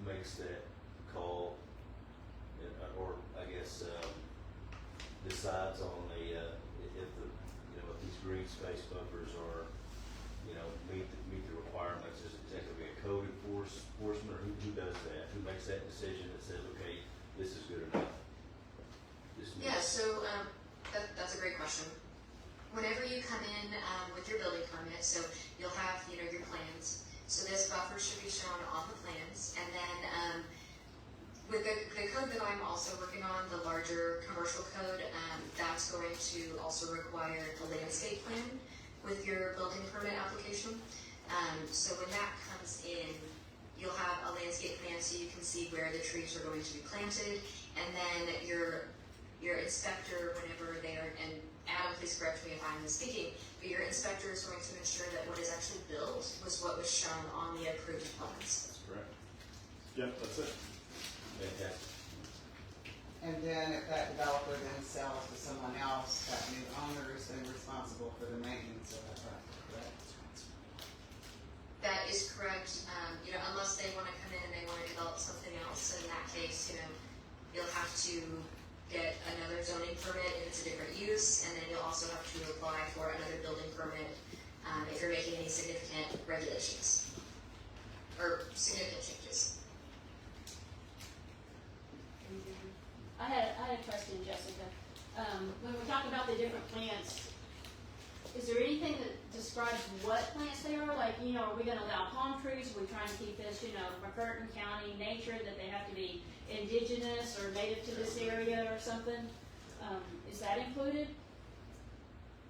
Speaker 8: makes that call, or I guess decides on if these green space buffers are meet the requirements? Is it going to be a code enforcement, or who does that? Who makes that decision that says, okay, this is good enough?
Speaker 12: Yeah, so that's a great question. Whenever you come in with your building permit, so you'll have your plans. So this buffer should be shown on the plans, and then with the code that I'm also working on, the larger commercial code, that's going to also require the landscape plan with your building permit application. So when that comes in, you'll have a landscape plan so you can see where the trees are going to be planted, and then your inspector, whenever they are, and Adam, please correct me if I'm misspeaking, but your inspector is going to ensure that what is actually built was what was shown on the approved plans.
Speaker 2: That's correct. Yep, that's it.
Speaker 8: Fantastic.
Speaker 14: And then if that developer then sells to someone else, that new owner is then responsible for the maintenance of that property, correct?
Speaker 12: That is correct. Unless they want to come in and they want to develop something else, in that case, you'll have to get another zoning permit if it's a different use, and then you'll also have to apply for another building permit if you're making any significant regulations or significant changes.
Speaker 1: I had a question, Jessica. When we talk about the different plants, is there anything that describes what plants they are? Like, are we going to allow palm trees? Are we trying to keep this, McCurtain County nature, that they have to be indigenous or native to this area or something? Is that included?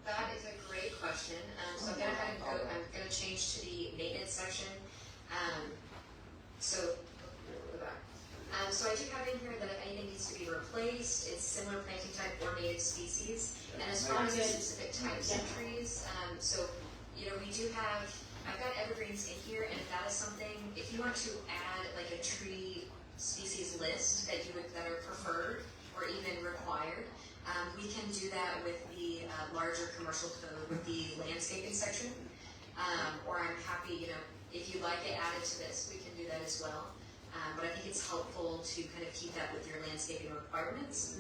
Speaker 12: That is a great question. So I'm going to change to the maintenance section. So I do have in here that if anything needs to be replaced, it's similar planting type or native species. And as far as the specific types of trees, we do have, I've got evergreens in here, and if that is something, if you want to add like a tree species list that are preferred or even required, we can do that with the larger commercial code with the landscaping section. Or I'm happy, if you'd like it added to this, we can do that as well. But I think it's helpful to kind of keep that with your landscaping requirements,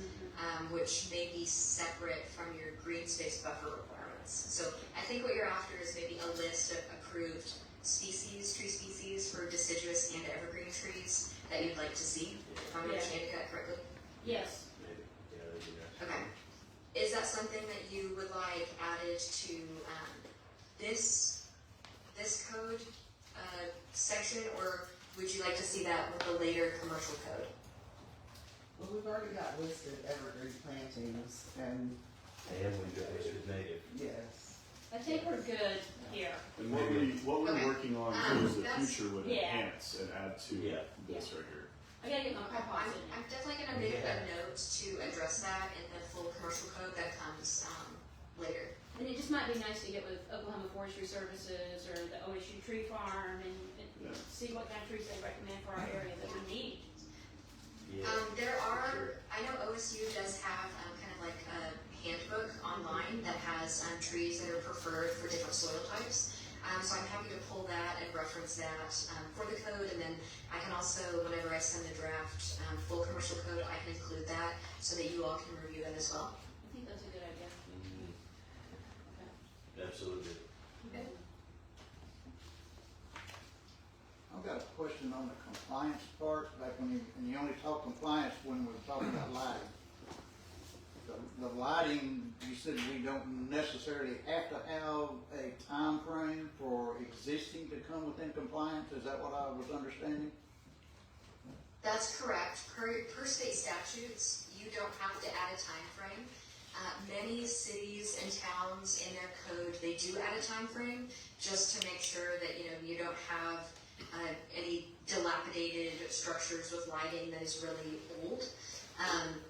Speaker 12: which may be separate from your green space buffer requirements. So I think what you're after is maybe a list of approved species, tree species for deciduous and evergreen trees that you'd like to see, if I'm understanding that correctly.
Speaker 1: Yes.
Speaker 8: Maybe. Yeah, that'd be nice.
Speaker 12: Okay. Is that something that you would like added to this code section, or would you like to see that with the later commercial code?
Speaker 14: Well, we've already already got listed evergreen plantings, and
Speaker 8: And we got listed native.
Speaker 14: yes.
Speaker 1: I think we're good here.
Speaker 2: And what we're
Speaker 12: Okay.
Speaker 2: working on too is the
Speaker 12: That's-
Speaker 2: future would
Speaker 1: Yeah.
Speaker 2: enhance and add to
Speaker 8: Yeah.
Speaker 2: this right here.
Speaker 1: I gotta get my pawpaws in
Speaker 12: I'm
Speaker 1: there.
Speaker 12: definitely gonna make a note to address that in the full commercial code that comes, later.
Speaker 1: And it just might be nice to get with Oklahoma Forestry Services or the OSU Tree Farm and
Speaker 2: Yeah.
Speaker 1: see what kind of trees they recommend for our area that we need.
Speaker 8: Yeah.
Speaker 12: There are,
Speaker 8: Sure.
Speaker 12: I know OSU does have, kind of like a handbook online that has, trees that are preferred for different soil types. So I'm happy to pull that and reference that, for the code, and then I can also, whenever I send the draft, full commercial code, I can include that so that you all can review that as well.
Speaker 1: I think that's a good idea.
Speaker 8: Absolutely.
Speaker 1: Okay.
Speaker 4: I've got a question on the compliance part, like when you only talk compliance when we're talking about lighting. The lighting, you said we don't necessarily have to have a time frame for existing to come within compliance, is that what I was understanding?
Speaker 12: That's correct. Per state statutes, you don't have to add a time frame. Many cities and towns in their code, they do add a time frame just to make sure that, you don't have any dilapidated structures with lighting that is really old.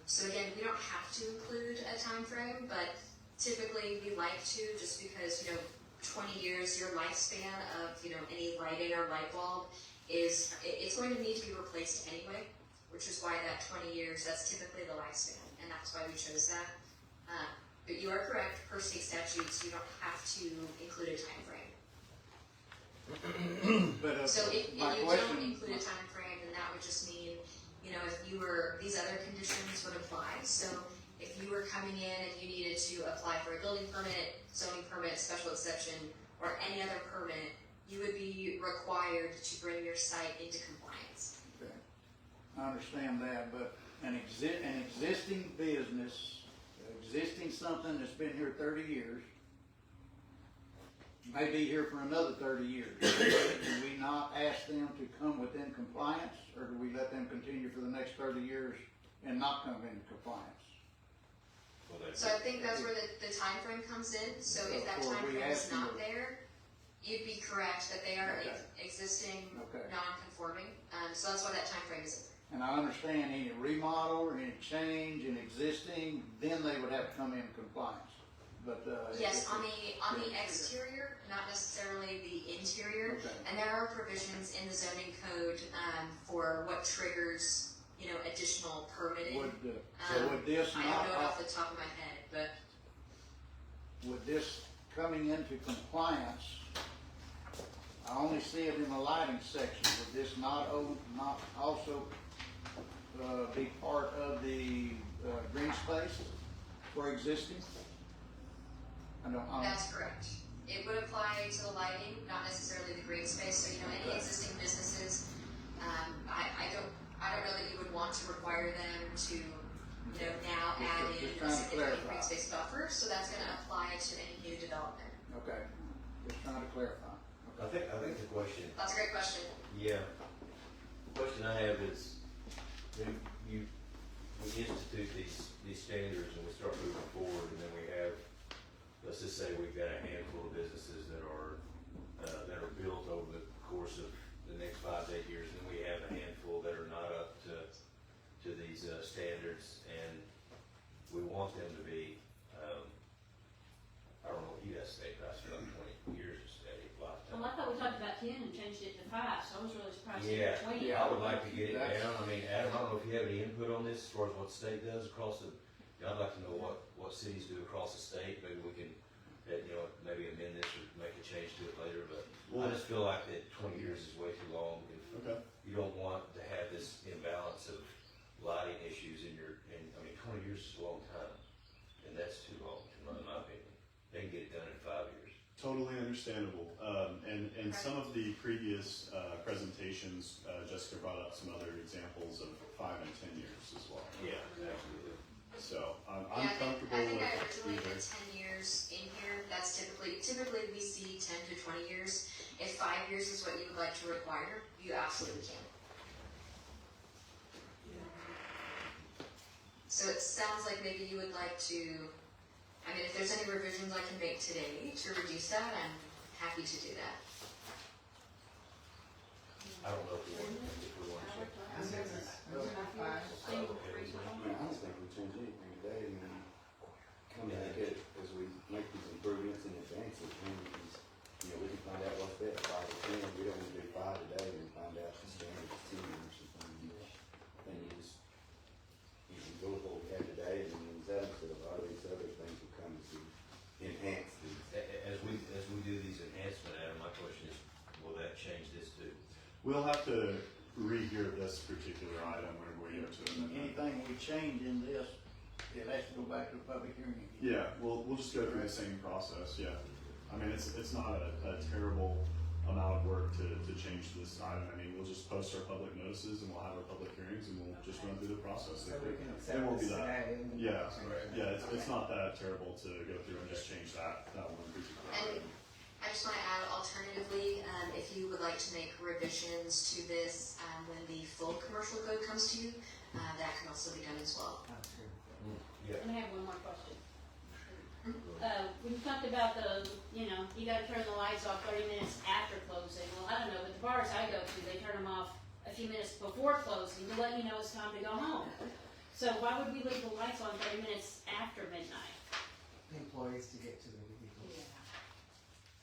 Speaker 12: So again, we don't have to include a time frame, but typically we like to, just because, 20 years, your lifespan of, any lighting or light bulb it's going to need to be replaced anyway, which is why that 20 years, that's typically the lifespan, and that's why we chose that. But you are correct, per state statutes, you don't have to include a time frame.
Speaker 4: But
Speaker 12: So if you
Speaker 4: my
Speaker 12: don't
Speaker 4: question,
Speaker 12: include a time frame, then that would just mean, these other conditions would apply. So if you were coming in and you needed to apply for a building permit, zoning permit, special exception, or any other permit, you would be required to bring your site into compliance.
Speaker 4: okay, I understand that, but an existing business, existing something that's been here 30 years, may be here for another 30 years. Do we not ask them to come within compliance, or do we let them continue for the next 30 years and not come into compliance?
Speaker 8: Well, that's
Speaker 12: So I think that's where the time frame comes in. So if that
Speaker 4: So
Speaker 12: time
Speaker 4: we
Speaker 12: frame is
Speaker 4: ask them
Speaker 12: not
Speaker 4: to-
Speaker 12: there, you'd be correct that they are
Speaker 4: Okay.
Speaker 12: existing,
Speaker 4: Okay.
Speaker 12: non-conforming. So that's why that time frame is in there.
Speaker 4: And I understand any remodel or any change in existing, then they would have to come in compliance. But,
Speaker 12: Yes, on the exterior, not necessarily the interior.
Speaker 4: Okay.
Speaker 12: And there are provisions in the zoning code, for what triggers, additional permitting.
Speaker 4: So would this
Speaker 12: I don't know it
Speaker 4: not,
Speaker 12: off the top of my head, but
Speaker 4: would this coming into compliance, I only see it in the lighting section, would this not also, be part of the, green space for existing? I don't,
Speaker 12: that's correct. It would apply to the lighting, not necessarily the green space. So, any existing businesses, I don't know that you would want to require them to, now add in
Speaker 4: Just
Speaker 12: a
Speaker 4: trying to
Speaker 12: significant
Speaker 4: clarify.
Speaker 12: green space buffer. So that's gonna apply to any new development.
Speaker 4: okay, just trying to clarify.
Speaker 8: I think the question,
Speaker 12: That's a great question.
Speaker 8: yeah, the question I have is, we institute these standards and we start moving forward, and then we have, let's just say we've got a handful of businesses that are built over the course of the next 5 to 8 years, and we have a handful that are not up to these standards, and we want them to be, I don't know what you guys say, but I spent 20 years to study lifetime.
Speaker 1: Well, I thought we talked about 10 and changed it to 5, so I was really surprised.
Speaker 8: Yeah,
Speaker 1: to hear 20.
Speaker 8: I would like to get it
Speaker 4: That's-
Speaker 8: down. I mean, Adam, I don't know if you have any input on this as far as what the state does across the, I'd like to know what cities do across the state. Maybe we can, maybe amend this or make a change to it later, but I just feel like that 20 years is way too long.
Speaker 2: Okay.
Speaker 8: You don't want to have this imbalance of lighting issues in 20 years is a long time, and that's too long, in my opinion. They can get it done in 5 years.
Speaker 2: Totally understandable. And some of the previous presentations, Jessica brought up some other examples of 5 and 10 years as well.
Speaker 8: Yeah, absolutely.
Speaker 2: So I'm
Speaker 12: Yeah,
Speaker 2: comfortable
Speaker 12: I think
Speaker 2: with
Speaker 12: I originally
Speaker 2: either.
Speaker 12: put 10 years in here. That's typically we see 10 to 20 years. If 5 years is what you would like to require, you absolutely can. So it sounds like maybe you would like to, I mean, if there's any revisions I can make today to reduce that, I'm happy to do that.
Speaker 8: I don't know if we want to check.
Speaker 14: I think it's fine.
Speaker 3: I don't think we change anything today, and then come back at, as we make these improvements and advances, and we can find out what's best, 5 or 10, we don't want to do 5 today, and find out the standard is 10 or something, and you just, go with what we had today, and then use that instead of a lot of these other things will come to enhance these.
Speaker 8: As we do these enhancements, Adam, my question is, will that change this too?
Speaker 2: We'll have to rehear this particular item whenever we get to it.
Speaker 4: Anything we change in this, it has to go back to a public hearing again.
Speaker 2: Yeah, we'll just go through the same process, yeah. I mean, it's not a terrible amount of work to change this item. I mean, we'll just post our public notices and we'll have our public hearings and we'll just run through the process.
Speaker 14: So we can
Speaker 2: It
Speaker 14: accept
Speaker 2: won't be
Speaker 14: this
Speaker 2: that.
Speaker 14: today. and-
Speaker 2: Yeah, it's not that terrible to go through and just change that one particular
Speaker 12: And
Speaker 2: item.
Speaker 12: I just want to add, alternatively, if you would like to make revisions to this when the full commercial code comes to you, that can also be done as well.
Speaker 8: Yeah.
Speaker 1: And I have one more question. We talked about you gotta turn the lights off 30 minutes after closing. Well, I don't know, but the bars I go to, they turn them off a few minutes before closing to let you know it's time to go home. So why would we leave the lights on 30 minutes after midnight?
Speaker 14: Employees to get to the vehicles.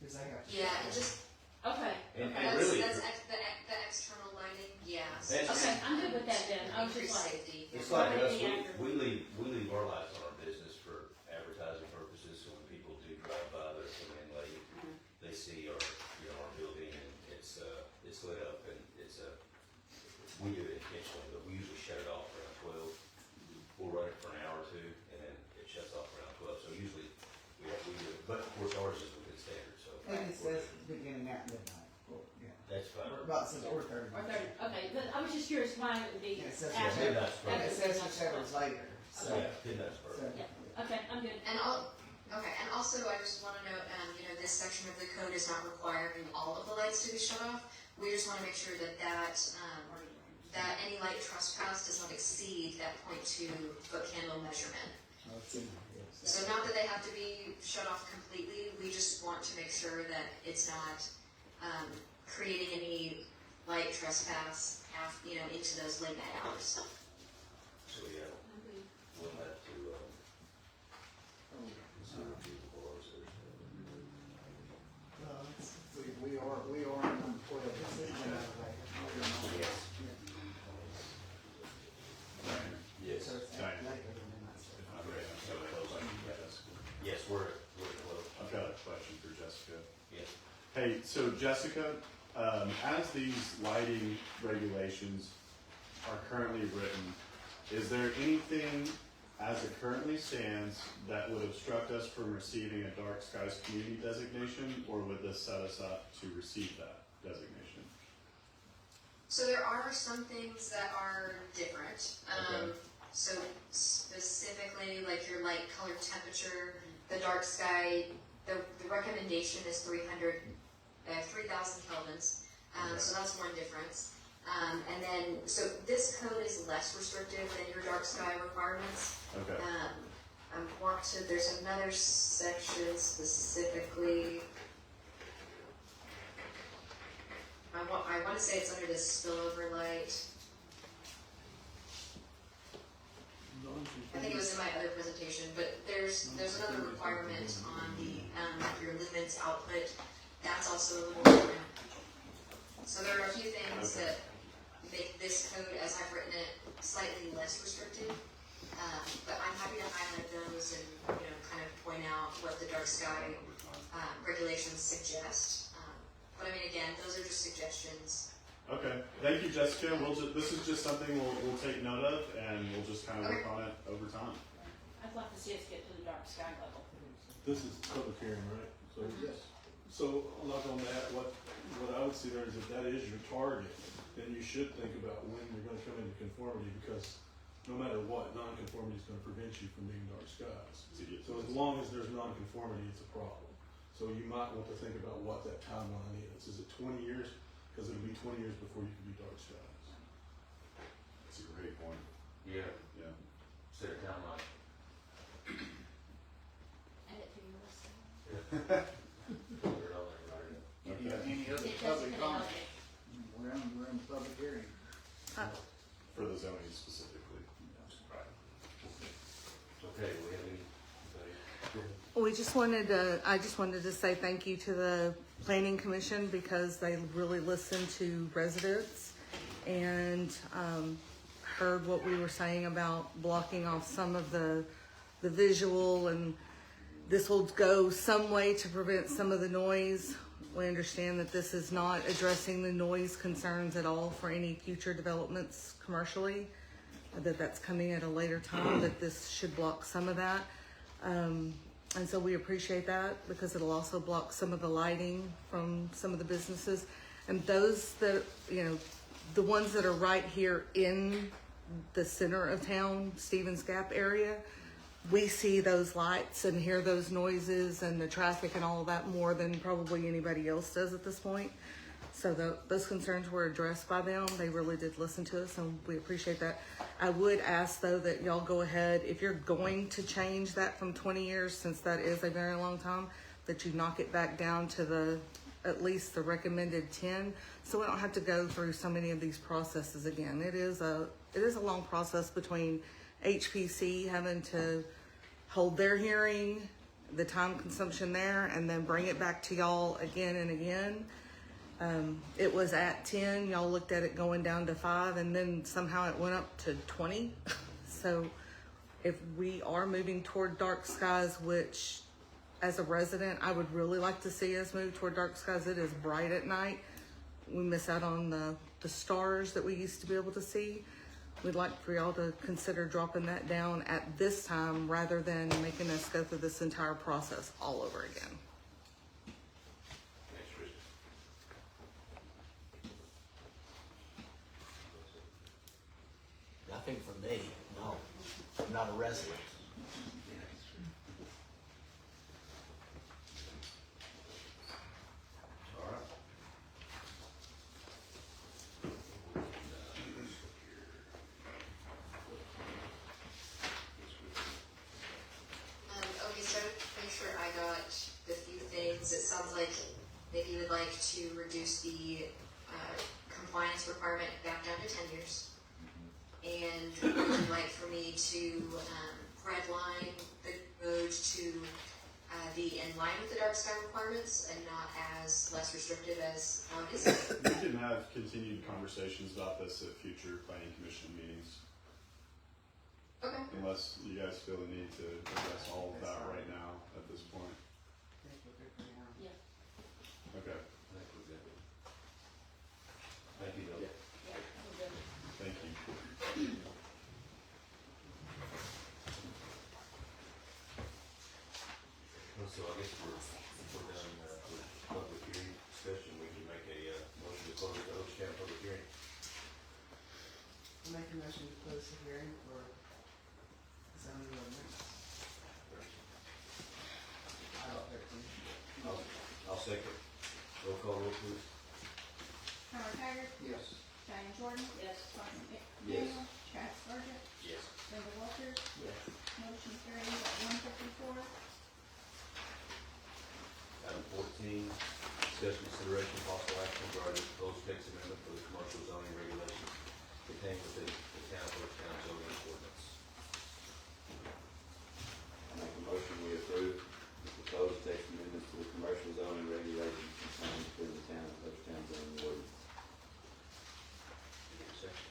Speaker 14: Cause I got.
Speaker 12: Yeah, it just,
Speaker 1: Okay,
Speaker 8: And
Speaker 12: that's
Speaker 8: really,
Speaker 12: the external lighting, yeah.
Speaker 8: That's-
Speaker 1: okay, I'm good with that then. I was just
Speaker 12: Increased
Speaker 1: like,
Speaker 12: safety.
Speaker 8: it's
Speaker 12: yeah.
Speaker 8: like
Speaker 1: Why would
Speaker 8: us,
Speaker 1: it be after?
Speaker 8: we leave our lights on our business for advertising purposes, so when people do drive by, they're coming in late, they see our building and it's lit up and we do it intentionally, but we usually shut it off around 12. We'll run it for an hour or two and then it shuts off around 12, so usually we do it, but of course ours is within standard, so.
Speaker 14: And it says beginning at midnight. Well, yeah.
Speaker 8: That's fine.
Speaker 14: Or about, it says or 30.
Speaker 1: Or 30, okay, but I was just curious why it would be
Speaker 14: Yeah, it says
Speaker 1: after.
Speaker 8: midnight's
Speaker 14: And
Speaker 8: perfect.
Speaker 14: it says whichever's later, so.
Speaker 8: Yeah, midnight's
Speaker 14: so-
Speaker 8: perfect.
Speaker 1: Yeah, okay, I'm good.
Speaker 12: And also I just want to note, this section of the code is not requiring all of the lights to be shut off. We just want to make sure that any light trespass does not exceed that 0.2 foot candle measurement.
Speaker 14: Oh, it's in there, yes.
Speaker 12: So not that they have to be shut off completely, we just want to make sure that it's not, creating any light trespass, into those late night hours.
Speaker 8: So, yeah, we'll have to, consider people bars there.
Speaker 14: We are in number 12. This is when I was like,
Speaker 8: Yes. Yes.
Speaker 14: so it's
Speaker 2: Diane.
Speaker 14: later than midnight.
Speaker 2: I've got a question for Jessica.
Speaker 8: Yes, we're close.
Speaker 2: I've got a question for Jessica.
Speaker 8: Yes.
Speaker 2: Hey, so Jessica, as these lighting regulations are currently written, is there anything as it currently stands that would obstruct us from receiving a dark skies community designation, or would this set us up to receive that designation?
Speaker 12: So there are some things that are different.
Speaker 2: Okay.
Speaker 12: So specifically, like your light color temperature, the dark sky, the recommendation is 3,000 kelvins. So that's one difference. And then, so this code is less restrictive than your dark sky requirements.
Speaker 2: Okay.
Speaker 12: There's another section specifically. I want to say it's under the spillover light. I think it was in my other presentation, but there's another requirement on the, your lumens output. That's also a little different. So there are a few things that make this code, as I've written it, slightly less restrictive. But I'm happy to highlight those and, kind of point out what the dark sky, regulations suggest. But I mean, again, those are just suggestions.
Speaker 2: Okay, thank you, Jessica. This is just something we'll take note of, and we'll just kind of work on it over time.
Speaker 1: I'd like to see us get to the dark sky level.
Speaker 10: This is public hearing, right? So,
Speaker 4: Yes.
Speaker 10: so along on that, what I would see there is if that is your target, then you should think about when you're gonna come into conformity, because no matter what, non-conformity is gonna prevent you from being dark skies. So as long as there's non-conformity, it's a problem. So you might want to think about what that timeline is. Is it 20 years? Because it'll be 20 years before you can be dark skies.
Speaker 2: That's a great point.
Speaker 8: Yeah.
Speaker 2: Yeah.
Speaker 8: center town line.
Speaker 1: Add it to your list.
Speaker 8: Put it on there, right?
Speaker 4: Any other
Speaker 1: It doesn't
Speaker 4: public
Speaker 1: fit
Speaker 4: comment?
Speaker 1: out.
Speaker 4: We're in the public hearing.
Speaker 2: For the zoning specifically.
Speaker 8: Okay, do we have anybody?
Speaker 5: I just wanted to say thank you to the planning commission because they really listened to residents and, heard what we were saying about blocking off some of the visual, and this will go some way to prevent some of the noise. We understand that this is not addressing the noise concerns at all for any future developments commercially, that that's coming at a later time, that this should block some of that. And so we appreciate that because it'll also block some of the lighting from some of the businesses. And those that, you know, the ones that are right here in the center of town, Stevens Gap area, we see those lights and hear those noises and the traffic and all of that more than probably anybody else does at this point. So those concerns were addressed by them. They really did listen to us, and we appreciate that. I would ask, though, that y'all go ahead, if you're going to change that from 20 years, since that is a very long time, that you knock it back down to at least the recommended 10, so we don't have to go through so many of these processes again. It is a long process between HPC having to hold their hearing, the time consumption there, and then bring it back to y'all again and again. It was at 10, y'all looked at it going down to 5, and then somehow it went up to 20. So if we are moving toward dark skies, which as a resident, I would really like to see us move toward dark skies. It is bright at night. We miss out on the stars that we used to be able to see. We'd like for y'all to consider dropping that down at this time rather than making us go through this entire process all over again.
Speaker 8: Thanks, Kristen.
Speaker 9: Nothing from me, no. I'm not a resident.
Speaker 8: All right.
Speaker 12: Okay, so make sure I got the few things. It sounds like maybe you would like to reduce the compliance requirement back down to 10 years. And would you like for me to redline the code to be in line with the dark sky requirements and not as less restrictive as is?
Speaker 2: We can have continued conversations about this at future planning commission meetings,
Speaker 12: Okay.
Speaker 2: unless you guys feel the need to address all of that right now at this point.
Speaker 1: Yeah,
Speaker 2: Okay,
Speaker 8: I think we're good. Thank you, Bill.
Speaker 1: yeah, we're good.
Speaker 2: thank you.
Speaker 8: Well, so I guess we're done with public hearing discussion. We can make a motion to close the Ocean public hearing.
Speaker 14: Make a motion to close the hearing for zoning ordinance. Item 13.
Speaker 8: I'll second. Roll call, roll please.
Speaker 7: Howard Haggard,
Speaker 4: Yes.
Speaker 7: Diane Jordan,
Speaker 1: Yes.
Speaker 7: Tommy
Speaker 3: Yes.
Speaker 7: McDaniel, Chad Sargent,
Speaker 8: Yes.
Speaker 7: Brenda Walters,
Speaker 14: Yes.
Speaker 7: motion carries at 154.
Speaker 8: Item 14, discussion consideration possible action regarding the proposed text amendment for the commercial zoning regulations contained within the town of Town zoning ordinance.
Speaker 3: I make a motion, we approve the proposed text amendments to the commercial zoning regulations contained within the town of Town zoning ordinance.
Speaker 8: Give me a second.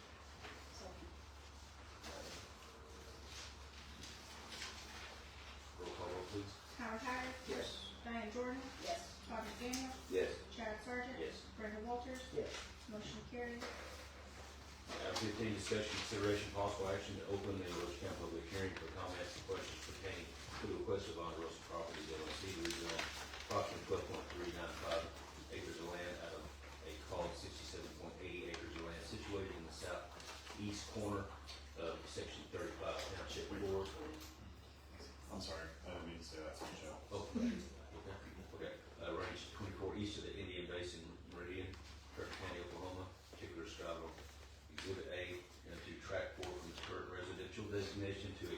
Speaker 8: Roll call, roll please.
Speaker 7: Howard Haggard,
Speaker 4: Yes.
Speaker 7: Diane Jordan,
Speaker 1: Yes.
Speaker 7: Todd McDaniel,
Speaker 3: Yes.
Speaker 7: Chad Sargent,
Speaker 8: Yes.
Speaker 7: Brenda Walters,
Speaker 14: Yes.
Speaker 7: motion carries.
Speaker 8: Item 15, discussion consideration possible action to open the Roach County public hearing for comments and questions pertaining to the request of Ponderosa Properties LLC to rezone approximately 12.395 acres of land out of a called 67.80 acres of land situated in the southeast corner of section 35 township board.
Speaker 2: I'm sorry, I didn't mean to say that to you, Joe.
Speaker 8: Oh, okay. Range 24 east of the Indian Basin Meridian, Kirk County, Oklahoma, particular Chicago. Exhibit A, to track 4 from its current residential designation to a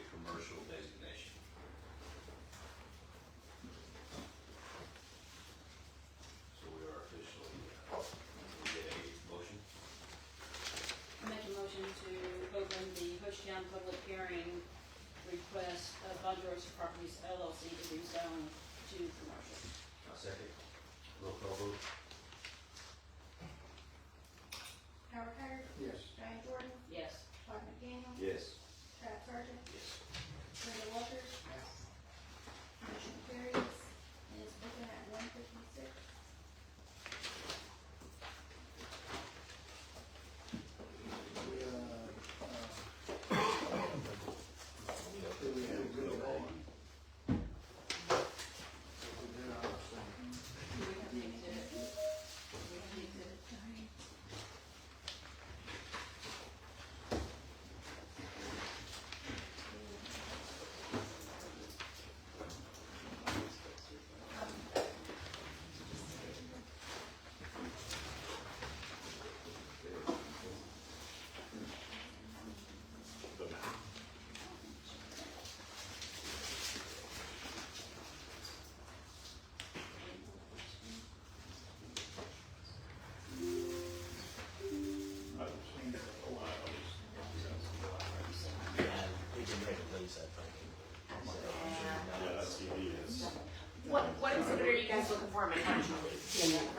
Speaker 13: you guys looking for them unfortunately?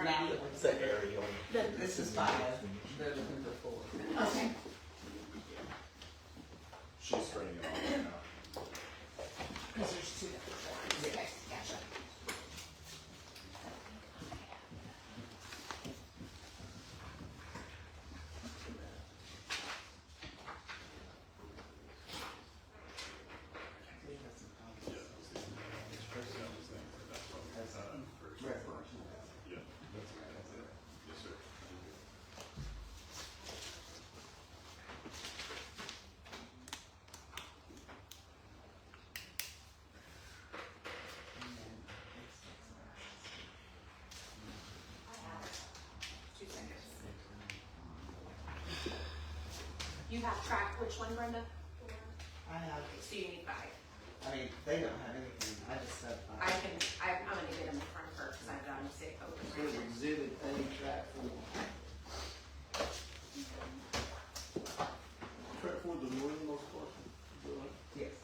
Speaker 14: Now that we've said this is 5, they're looking for 4.
Speaker 13: Okay.
Speaker 2: She's screening it all right now.
Speaker 13: Because there's 2 different forms. Okay, gotcha.
Speaker 2: Yeah. Yes, sir.
Speaker 13: You have tracked which one, Brenda?
Speaker 14: I have,
Speaker 13: So you need 5.
Speaker 14: I mean, they don't have anything, I just said 5.
Speaker 13: I'm gonna get them in front of her because I've done sick over
Speaker 4: There's exhibit A, track 4.
Speaker 10: Track for the northernmost portion.
Speaker 14: Yes.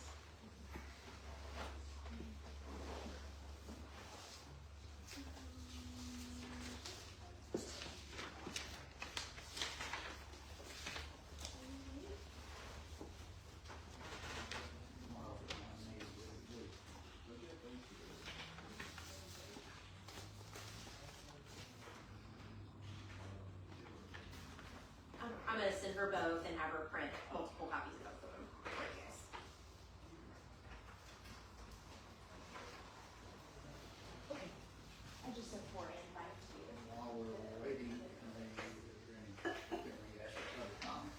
Speaker 13: I'm gonna send her both and have her print multiple copies of both of them for you guys. I just sent 4 invites to you.
Speaker 4: While we're waiting, let me ask you another comment.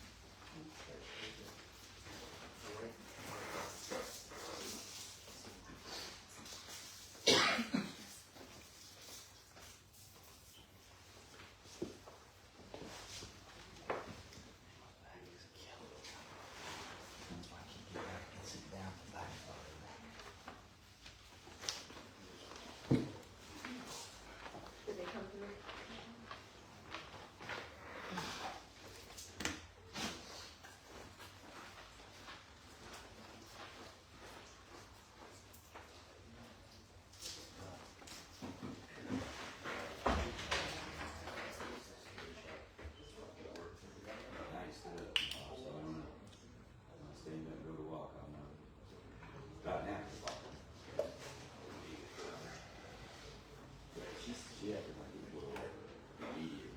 Speaker 13: Did they come through?
Speaker 3: Stand up, go to walk, I know. Right now. She acted like it was immediate.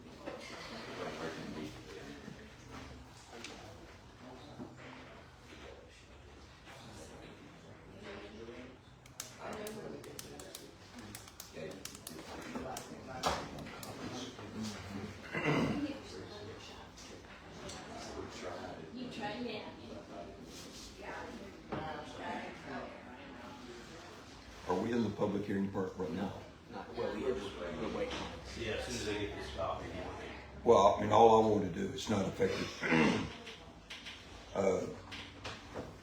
Speaker 1: You try, yeah.
Speaker 6: Are we in the public hearing part right now?
Speaker 9: Well, we're waiting.
Speaker 8: Yeah, as soon as they get this copy,
Speaker 6: Well, I mean, all I want to do, it's not effective.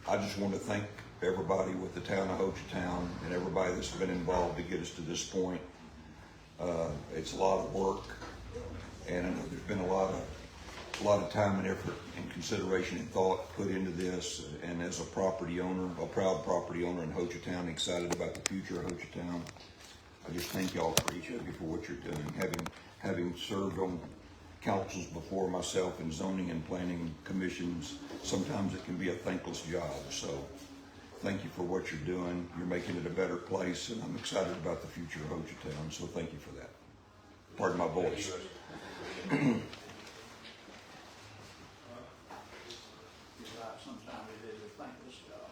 Speaker 6: I just want to thank everybody with the town of Hochatown and everybody that's been involved to get us to this point. It's a lot of work, and I know there's been a lot of time and effort and consideration and thought put into this. And as a property owner, a proud property owner in Hochatown, excited about the future of Hochatown, I just thank y'all for each of you for what you're doing. Having served on councils before myself in zoning and planning commissions, sometimes it can be a thankless job. So thank you for what you're doing. You're making it a better place, and I'm excited about the future of Hochatown. So thank you for that. Pardon my voice.
Speaker 4: Sometimes it is a thankless job.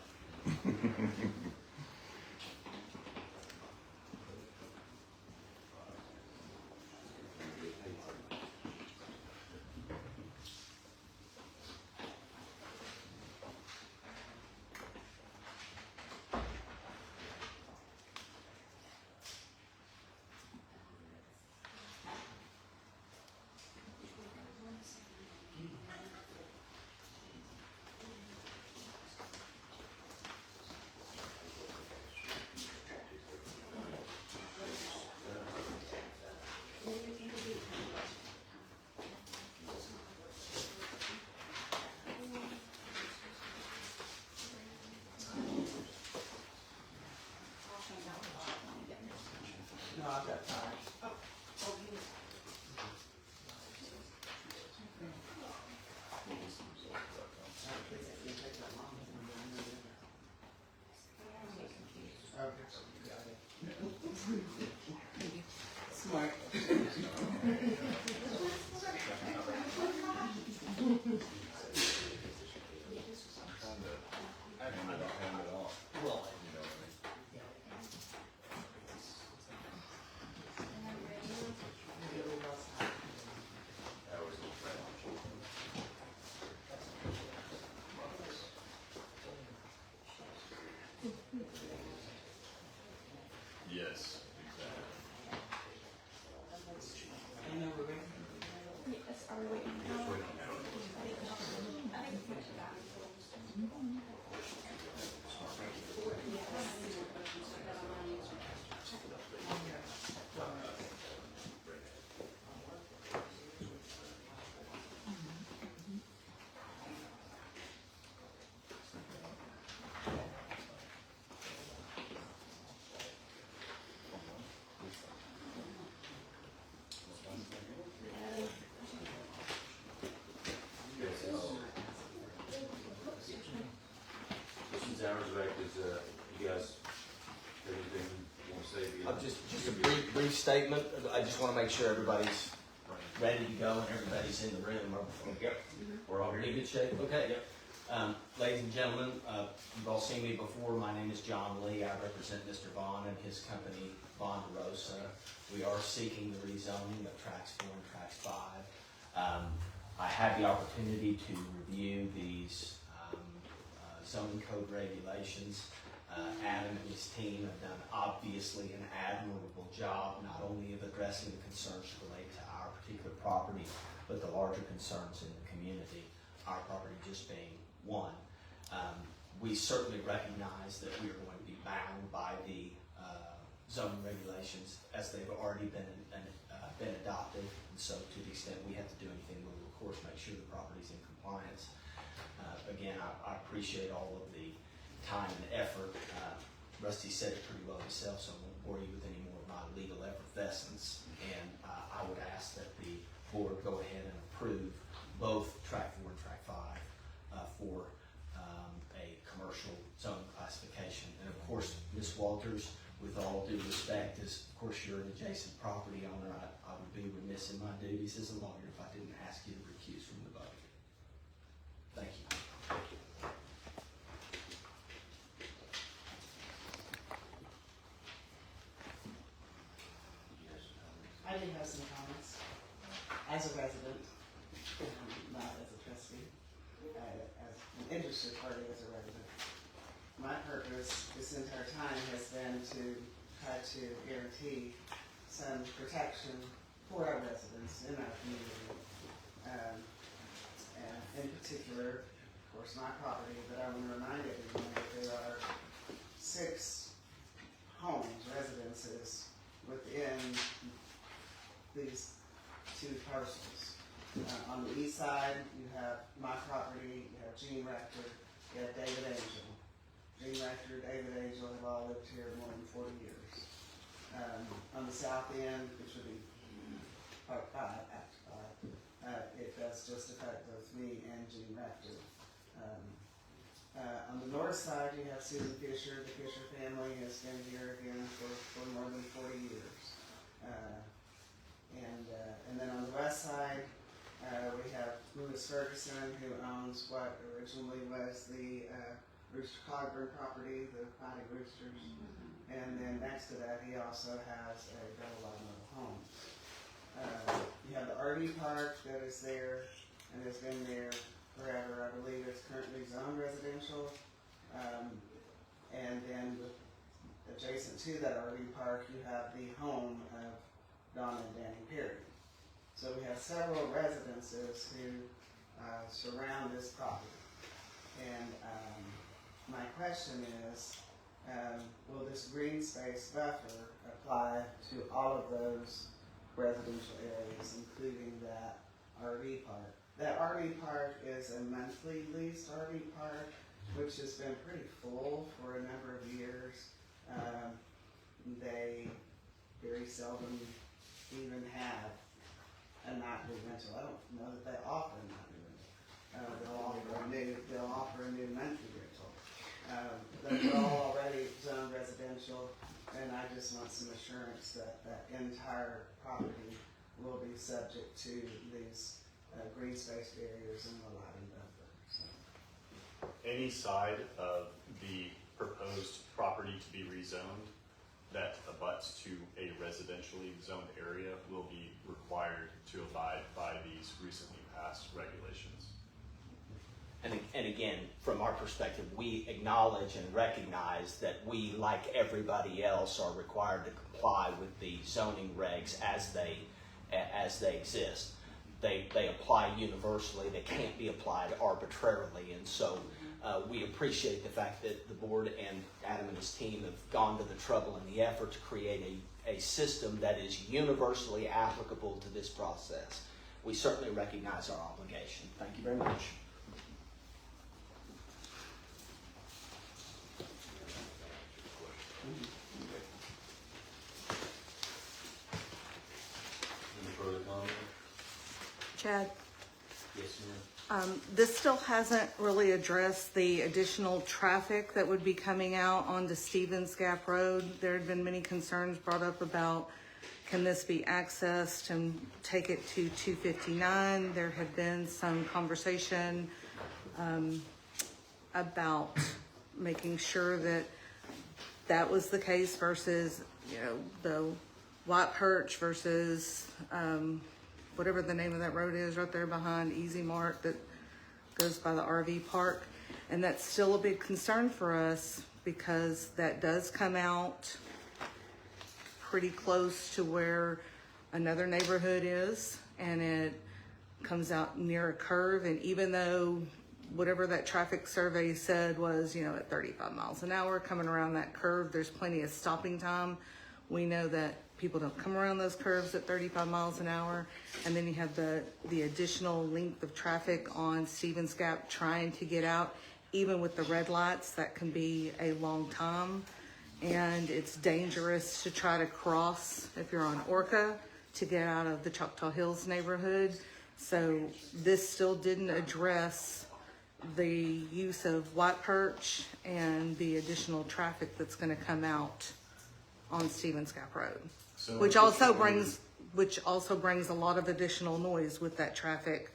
Speaker 9: that time.
Speaker 14: Smart.
Speaker 6: Hand it off.
Speaker 9: Well,
Speaker 6: You know what I mean? That was a yes, exactly.
Speaker 14: I know we're ready.
Speaker 13: Yes, are we waiting now?
Speaker 8: Since hours back, you guys, anything you want to say?
Speaker 9: just a brief statement. I just want to make sure everybody's ready to go and everybody's in the room. Yep. We're all in good shape? Okay. Ladies and gentlemen, you've all seen me before. My name is John Lee. I represent Mr. Vaughn and his company, Vaughn DeRosa. We are seeking the rezoning of tracks 4 and tracks 5. I had the opportunity to review these zoning code regulations. Adam and his team have done obviously an admirable job, not only of addressing the concerns related to our particular property, but the larger concerns in the community, our property just being one. We certainly recognize that we are going to be bound by the zoning regulations as they've already been adopted, and so to the extent we have to do anything, we will of course make sure the property's in compliance. Again, I appreciate all of the time and effort. Rusty said it pretty well himself, so I won't bore you with any more of my legal effervescence. And I would ask that the board go ahead and approve both track 4 and track 5 for a commercial zone classification. And of course, Ms. Walters, with all due respect, as of course you're an adjacent property owner, I would be remiss in my duties as a lawyer if I didn't ask you to recuse from the vote. Thank you.
Speaker 14: I do have some comments. As a resident, not as a trustee, as an interested party as a resident. My purpose this entire time has been to try to guarantee some protection for our residents in our community. And in particular, of course, my property, but I want to remind everyone that there are 6 homes, residences within these 2 parcels. On the east side, you have my property, you have Gene Rector, you have David Angel. Gene Rector, David Angel have all lived here more than 40 years. On the south end, which would be part 5, Act 5, it does just affect both me and Gene Rector. On the north side, you have Susan Fisher. The Fisher family has been here again for more than 40 years. And then on the west side, we have Lewis Ferguson, who owns what originally was the Rooster Cogburn property, the Fighting Roosters. And then next to that, he also has a double-wide mobile home. You have the RV park that is there and has been there forever. I believe it's currently zoned residential. And then adjacent to that RV park, you have the home of Donna and Danny Perry. So we have several residences who surround this property. And my question is, will this green space buffer apply to all of those residential areas, including that RV park? That RV park is a monthly leased RV park, which has been pretty full for a number of years. They very seldom even have a nightly rental. I don't know that they offer a nightly rental. They'll offer a new monthly rental. They're all already zoned residential, and I just want some assurance that that entire property will be subject to these green space barriers and the lighting buffer. So.
Speaker 2: Any side of the proposed property to be rezoned that abuts to a residentially zoned area will be required to abide by these recently passed regulations.
Speaker 9: And again, from our perspective, we acknowledge and recognize that we, like everybody else, are required to comply with the zoning regs as they exist. They apply universally. They can't be applied arbitrarily. And so we appreciate the fact that the board and Adam and his team have gone to the trouble and the effort to create a system that is universally applicable to this process. We certainly recognize our obligation. Thank you very much.
Speaker 8: Any further comment?
Speaker 5: Chad,
Speaker 8: Yes, ma'am.
Speaker 5: this still hasn't really addressed the additional traffic that would be coming out onto Stevens Gap Road. There had been many concerns brought up about, can this be accessed and take it to 259? There had been some conversation about making sure that that was the case versus, the White Perch versus, whatever the name of that road is right there behind Easy Mart that goes by the RV park. And that's still a big concern for us because that does come out pretty close to where another neighborhood is, and it comes out near a curve. And even though whatever that traffic survey said was, at 35 miles an hour coming around that curve, there's plenty of stopping time. We know that people don't come around those curves at 35 miles an hour. And then you have the additional length of traffic on Stevens Gap trying to get out. Even with the red lights, that can be a long time. And it's dangerous to try to cross if you're on Orca to get out of the Choctaw Hills neighborhood. So this still didn't address the use of White Perch and the additional traffic that's going to come out on Stevens Gap Road,
Speaker 2: So
Speaker 5: which also brings a lot of additional noise with that traffic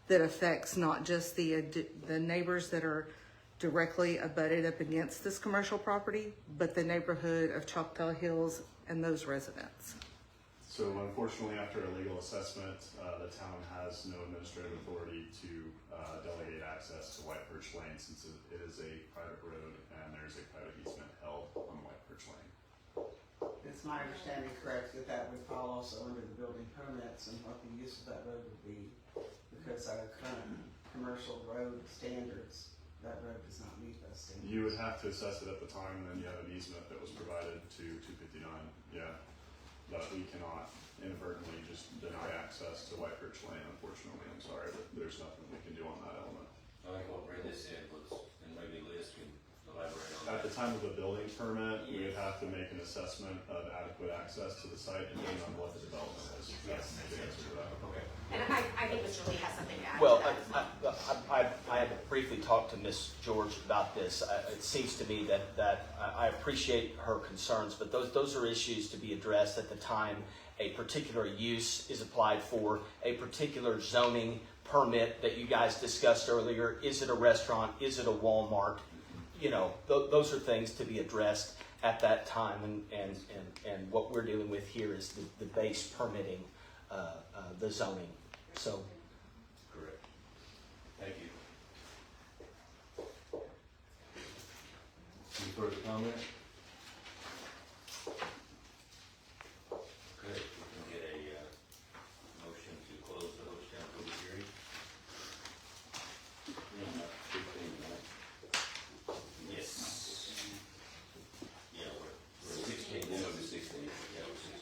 Speaker 5: that affects not just the neighbors that are directly abutted up against this commercial property, but the neighborhood of Choctaw Hills and those residents.
Speaker 2: So unfortunately, after a legal assessment, the town has no administrative authority to delegate access to White Perch Lane since it is a private road and there's a private easement held on White Perch Lane.
Speaker 14: Is my understanding correct that would fall also under the building permits and what the use of that road would be? Because our current commercial road standards, that road does not meet those standards.
Speaker 2: You would have to assess it at the time, and then you have an easement that was provided to 259, yeah. But we cannot inadvertently just deny access to White Perch Lane, unfortunately. I'm sorry, but there's nothing we can do on that element.
Speaker 8: I think what Brenda said was, and maybe Liz can elaborate on that.
Speaker 2: At the time of the building permit, we would have to make an assessment of adequate access to the site depending on what the development is. That's the answer to that.
Speaker 8: Okay.
Speaker 13: And I think Mr. Lee has something to add
Speaker 9: Well,
Speaker 13: to that.
Speaker 9: I had briefly talked to Ms. George about this. It seems to me that I appreciate her concerns, but those are issues to be addressed at the time a particular use is applied for, a particular zoning permit that you guys discussed earlier. Is it a restaurant? Is it a Walmart? Those are things to be addressed at that time, and what we're dealing with here is the base permitting, the zoning. So,
Speaker 8: Correct. Thank you. Any further comment? Okay, we can get a motion to close the Hochtown public hearing. Yes. Yeah, we're 16, then we're 16. Yeah, we're 16.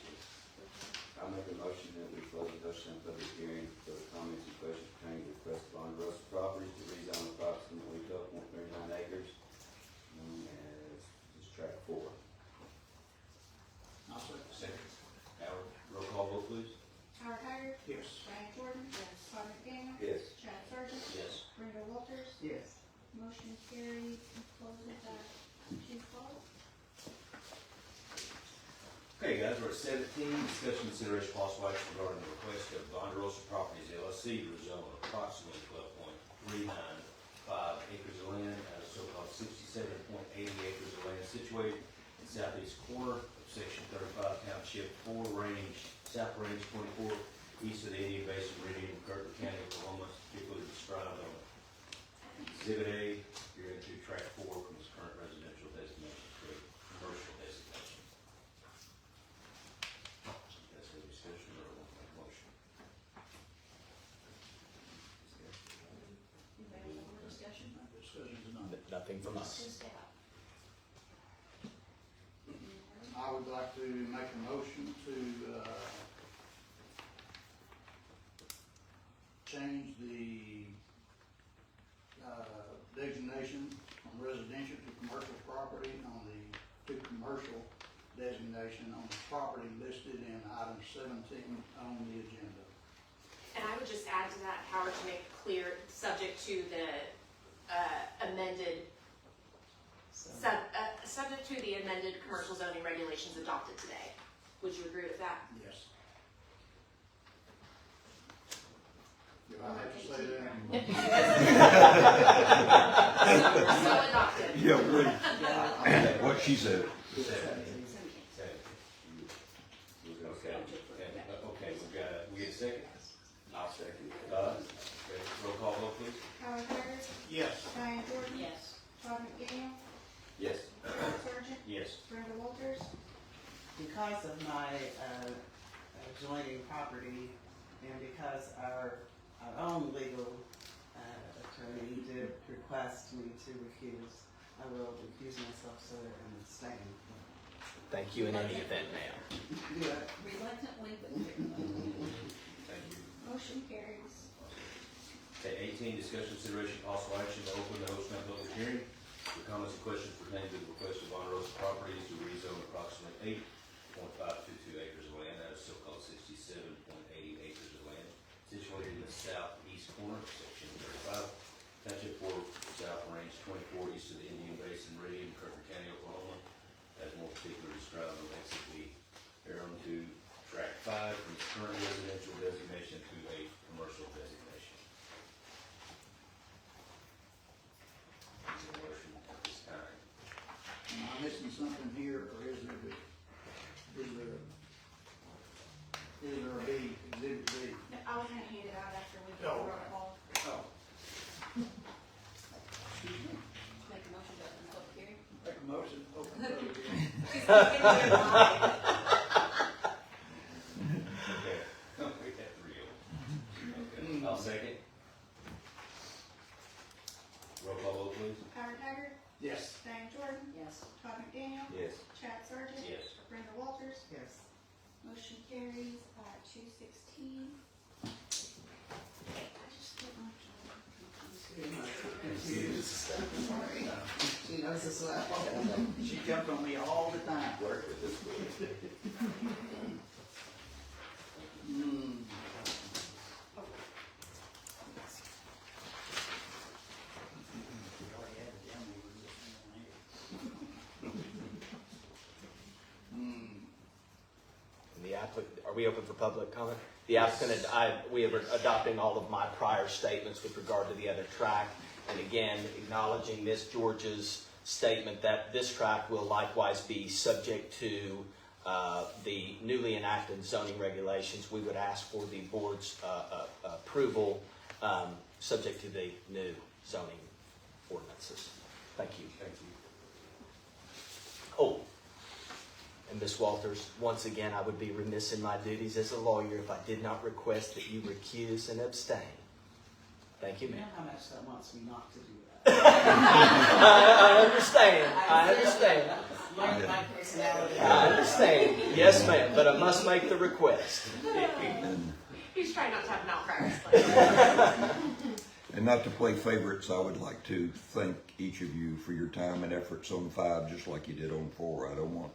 Speaker 3: I make a motion that we close the Dutchtown public hearing for the comments and questions pertaining to the request of Von Russell properties to rezone approximately 12.39 acres, known as this tract
Speaker 8: please.
Speaker 7: Howard Haggard.
Speaker 4: Yes.
Speaker 7: Diane Jordan. Yes. Todd McDaniel.
Speaker 3: Yes.
Speaker 7: Chad Sargent.
Speaker 8: Yes.
Speaker 7: Brenda Walters.
Speaker 14: Yes.
Speaker 7: Motion carries and closes at 2:12.
Speaker 8: Okay, guys, we're at 17, discussion consideration possible action regarding the request of Ponderosa Properties LLC to rezone approximately 12.395 acres of land out of so-called 67.80 acres of land situated in southeast corner of section 35, township 4, south range 24, east of the Indian Basin, Meridian, Kirkland County, Oklahoma, particularly described on Exhibit A, you're into track 4 from its current residential designation to a commercial designation. That's a discussion or a motion?
Speaker 1: Anybody have more discussion?
Speaker 4: Discussion's done.
Speaker 9: Nothing from us.
Speaker 1: Just out.
Speaker 4: I would like to make a motion to, change the, designation from residential to commercial property on the, to commercial designation on the property listed in item 17 on the agenda.
Speaker 13: And I would just add to that, Howard, to make clear, subject to the amended, subject to the amended commercial zoning regulations adopted today. Would you agree with that?
Speaker 4: Yes. Do I have to say that?
Speaker 13: So adopted.
Speaker 6: Yeah, what she said.
Speaker 8: Okay, we get a second?
Speaker 3: I'll second it.
Speaker 8: Okay, roll call vote, please.
Speaker 7: Howard Haggard.
Speaker 4: Yes.
Speaker 7: Diane Jordan.
Speaker 1: Yes.
Speaker 7: Todd McDaniel.
Speaker 3: Yes.
Speaker 7: Chad Sargent.
Speaker 8: Yes.
Speaker 7: Brenda Walters.
Speaker 14: Because of my adjoining property and because our own legal attorney did request me to recuse, I will recuse myself, sir, and abstain.
Speaker 9: Thank you in any event, ma'am.
Speaker 14: Yeah.
Speaker 1: Reluctantly, but
Speaker 8: Thank you.
Speaker 7: Motion carries.
Speaker 8: Okay, 18, discussion, consideration, possible action to open the host public hearing for comments and questions pertaining to the request of Ponderosa Properties to rezone approximately 8.522 acres of land out of so-called 67.80 acres of land situated in the southeast corner, section 35, township 4, south range 24, east of the Indian Basin, Meridian, Kirkland County, Oklahoma, as more particularly described on Exhibit B. Hereon to track 5 from its current residential designation to a commercial designation. Is there a motion at this time?
Speaker 4: Am I missing something here, or is there a B, exhibit B?
Speaker 7: No, I was gonna hand it out after we get the
Speaker 4: Oh,
Speaker 7: roll
Speaker 4: okay.
Speaker 7: call.
Speaker 4: Oh. Excuse me.
Speaker 1: make a motion to open the public hearing.
Speaker 4: Make a motion, open the public hearing.
Speaker 8: Okay. We got 3 of them. Okay, I'll second. Roll call vote, please.
Speaker 7: Howard Haggard.
Speaker 4: Yes.
Speaker 7: Diane Jordan.
Speaker 1: Yes.
Speaker 7: Todd McDaniel.
Speaker 3: Yes.
Speaker 7: Chad Sargent.
Speaker 8: Yes.
Speaker 7: Brenda Walters.
Speaker 14: Yes.
Speaker 7: Motion carries at 2:16. I just did my Sorry.
Speaker 14: She knows this well.
Speaker 4: She jumped on me all the time.
Speaker 3: Work with this book.
Speaker 4: Hmm.
Speaker 9: And the are we open for public comment? The applicant, we are adopting all of my prior statements with regard to the other track. And again, acknowledging Ms. George's statement that this track will likewise be subject to the newly enacted zoning regulations. We would ask for the board's approval, subject to the new zoning ordinances. Thank you.
Speaker 8: Thank you.
Speaker 9: Oh, and Ms. Walters, once again, I would be remiss in my duties as a lawyer if I did not request that you recuse and abstain. Thank you,
Speaker 14: You know
Speaker 9: ma'am.
Speaker 14: how much that wants me not to do that.
Speaker 9: I understand. I understand.
Speaker 14: Learn my personality.
Speaker 9: I understand. Yes, ma'am, but I must make the request.
Speaker 13: He's trying not to have malpractice.
Speaker 6: And not to play favorites, I would like to thank each of you for your time and efforts on 5, just like you did on 4. I don't want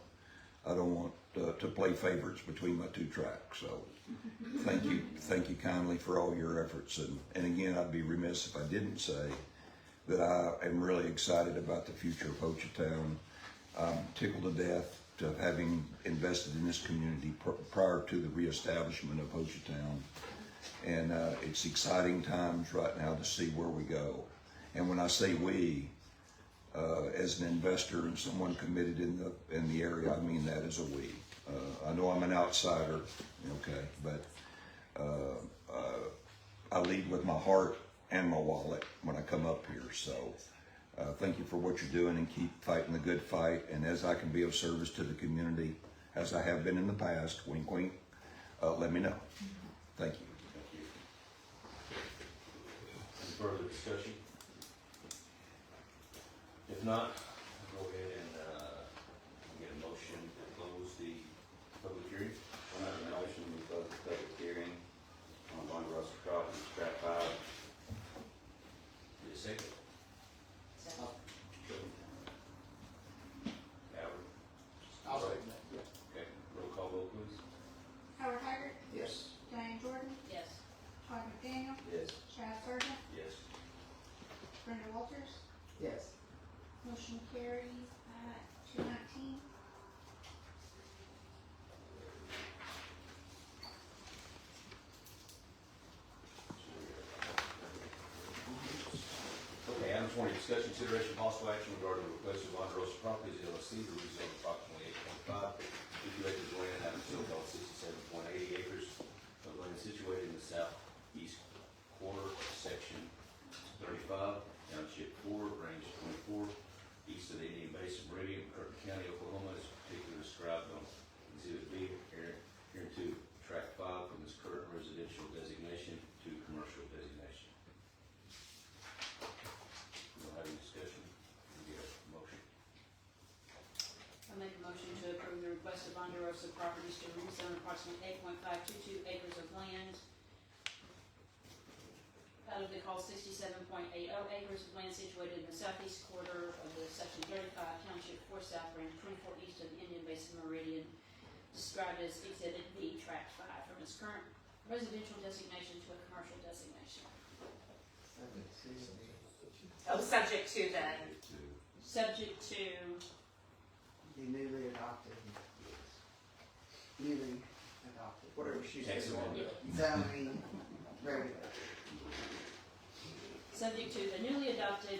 Speaker 6: to play favorites between my two tracks. So thank you kindly for all your efforts. And again, I'd be remiss if I didn't say that I am really excited about the future of Ho Chi Town. I'm tickled to death to having invested in this community prior to the reestablishment of Ho Chi Town. And it's exciting times right now to see where we go. And when I say we, as an investor and someone committed in the area, I mean that as a we. I know I'm an outsider, okay, but I lead with my heart and my wallet when I come up here. So thank you for what you're doing, and keep fighting the good fight. And as I can be of service to the community, as I have been in the past, wink, wink, let me know. Thank you.
Speaker 8: Thank you. Any further discussion? If not, go ahead and get a motion to close the public hearing.
Speaker 3: I'll make a motion to close the public hearing on Von Russell Properties, track 5.
Speaker 8: Need a second? Howard?
Speaker 4: I'll second that.
Speaker 8: Okay, roll call vote, please.
Speaker 7: Howard Haggard,
Speaker 4: Yes.
Speaker 7: Diane Jordan,
Speaker 1: Yes.
Speaker 7: Todd McDaniel,
Speaker 3: Yes.
Speaker 7: Chad Sargent,
Speaker 8: Yes.
Speaker 7: Brenda Walters.
Speaker 14: Yes.
Speaker 7: Motion carries at 219.
Speaker 8: Okay, item 20, discussion, consideration, possible action regarding the request of Von Rosa Properties LLC to rezone approximately 8.5 acres of land out of so-called 67.80 acres of land situated in the southeast quarter, section 35, township 4, range 24, east of the Indian Basin Meridian, Curtin County, Oklahoma, as particularly described on Exhibit B, here to track 5 from its current residential designation to commercial designation. We don't have any discussion. We get a motion.
Speaker 1: I make a motion to approve the request of Ponderosa Properties to rezone approximately 8.522 acres of land out of the called 67.80 acres of land situated in the southeast quarter of the section 35, township 4 south, range 24 east of the Indian Basin Meridian, described as Exhibit B, tract 5, from its current residential designation to a commercial designation.
Speaker 13: Oh, subject to the,
Speaker 1: Subject to,
Speaker 14: The newly adopted. Newly adopted. Whatever she said.
Speaker 8: Text amendment.
Speaker 14: Zoning regulations.
Speaker 1: subject to the newly adopted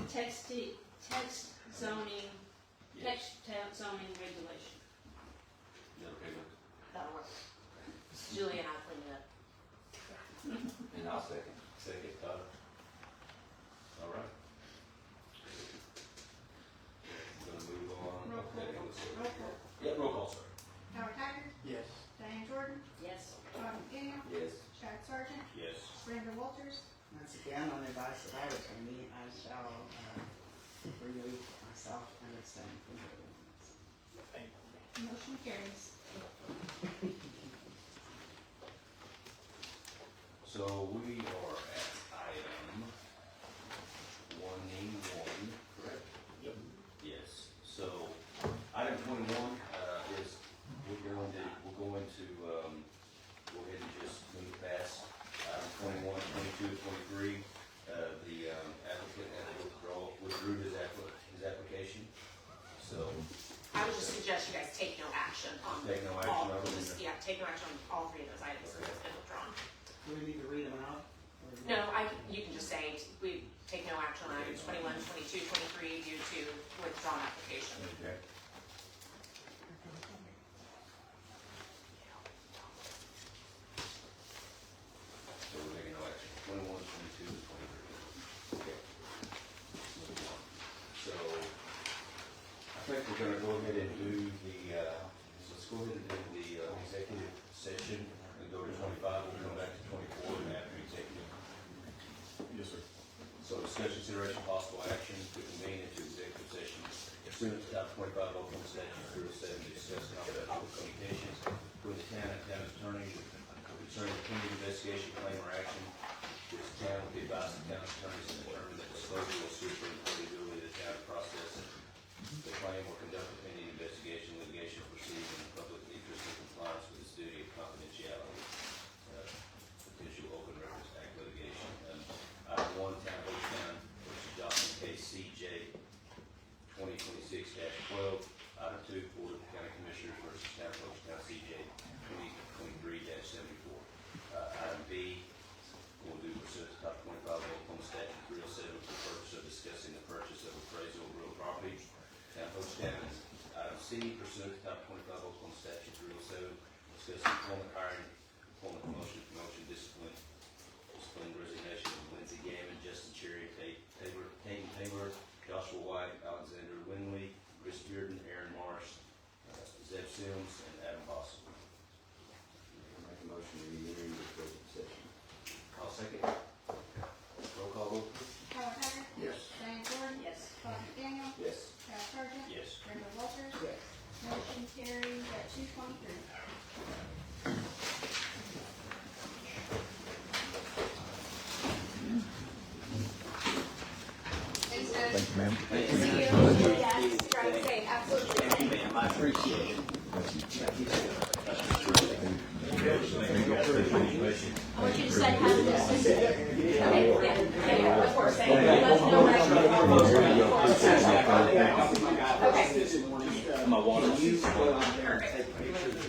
Speaker 1: text zoning regulation.
Speaker 8: Is that okay with?
Speaker 13: that'll work. Julie and I cleaned it up.
Speaker 3: And I'll second.
Speaker 8: Second, Todd. All right. Gonna move on.
Speaker 7: Roll call.
Speaker 8: Okay, let's see.
Speaker 7: Roll call.
Speaker 8: Yeah, roll call, sorry.
Speaker 7: Howard Haggard,
Speaker 4: Yes.
Speaker 7: Diane Jordan,
Speaker 1: Yes.
Speaker 7: Todd McDaniel,
Speaker 3: Yes.
Speaker 7: Chad Sargent,
Speaker 8: Yes.
Speaker 7: Brenda Walters.
Speaker 14: Once again, on the advice of our attorney, I shall remove myself and abstain from voting.
Speaker 7: Motion carries.
Speaker 8: So we are at item 1A1, correct?
Speaker 4: Yep.
Speaker 8: Yes, so item 21 is, we're going to go ahead and just move past item 21, 22, 23. The applicant withdrew his application, so
Speaker 13: I would just suggest you guys take no action on
Speaker 8: Take no action
Speaker 13: all,
Speaker 8: on them?
Speaker 13: just, yeah, take no action on all 3 of those items that have been withdrawn.
Speaker 14: Do we need to read them out? Or-
Speaker 13: No, you can just say, we take no action on items 21, 22, 23 due to withdrawn application.
Speaker 8: Okay. So we're taking no action, 21, 22, 23. Okay. Moving on. So, I think we're gonna go ahead and do the, let's go ahead and do the executive session and go to 25, we'll come back to 24 and after executive.
Speaker 2: Yes, sir.
Speaker 8: So discussion, consideration, possible action to convene into executive session. Pursuant to Title 25 Oklahoma Statute 307, to discuss confidential communications between the town and town attorney concerning the pending investigation, claim, or action. This town will be advised the town attorneys and determine that disclosure will superimpose the ability of the town to process The claim will conduct a pending investigation, litigation proceeding in the public interest in compliance with its duty of confidentiality, potential open records act litigation. Item 1, Town of Oaktown versus Johnson case CJ 2026-12. Item 2, Board of County Commissioners versus Town of Oaktown CJ 2023-74. Item B, we'll do pursuant to Title 25 of Oklahoma Statute 307 for the purpose of discussing the purchase of appraisal of real property. Town of Oaktown. Item C, pursuant to Title 25 of Oklahoma Statute 307, discussing employment, hiring, employment, promotion, discipline, resignation of Lindsey Gammon, Justin Cherry, Peyton Taylor, Joshua White, Alexander Winley, Chris Bearden, Aaron Marsh, Zeb Sims, and Adam Boston.
Speaker 3: Make a motion to enter into closed session.
Speaker 8: I'll second. Roll call vote.
Speaker 7: Howard Haggard.
Speaker 4: Yes.
Speaker 7: Diane Jordan.
Speaker 1: Yes.
Speaker 7: Todd McDaniel.
Speaker 3: Yes.
Speaker 7: Travis Sargent.
Speaker 8: Yes.
Speaker 7: Brenda Walters.
Speaker 4: Yes.
Speaker 7: Motion carries at 2:23.
Speaker 12: Thanks, guys.
Speaker 6: Thank you, ma'am.
Speaker 13: See you. Yes, drive safe, absolutely.
Speaker 9: Thank you, ma'am, I appreciate it.
Speaker 1: I want you to say hi to this.
Speaker 13: Okay, yeah, of course, thank you. Let us know when
Speaker 9: Okay. My water.
Speaker 10: You go out there and take pictures of them.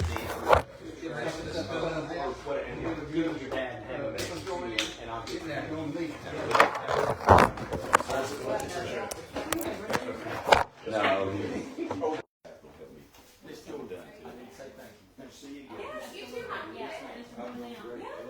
Speaker 9: Get with your dad and have him make it to you, and I'll get that. No.
Speaker 10: It's still done. I didn't say thank you. Nice to see you again.
Speaker 13: Yeah, you too, Mike. Yeah.
Speaker 1: Yeah.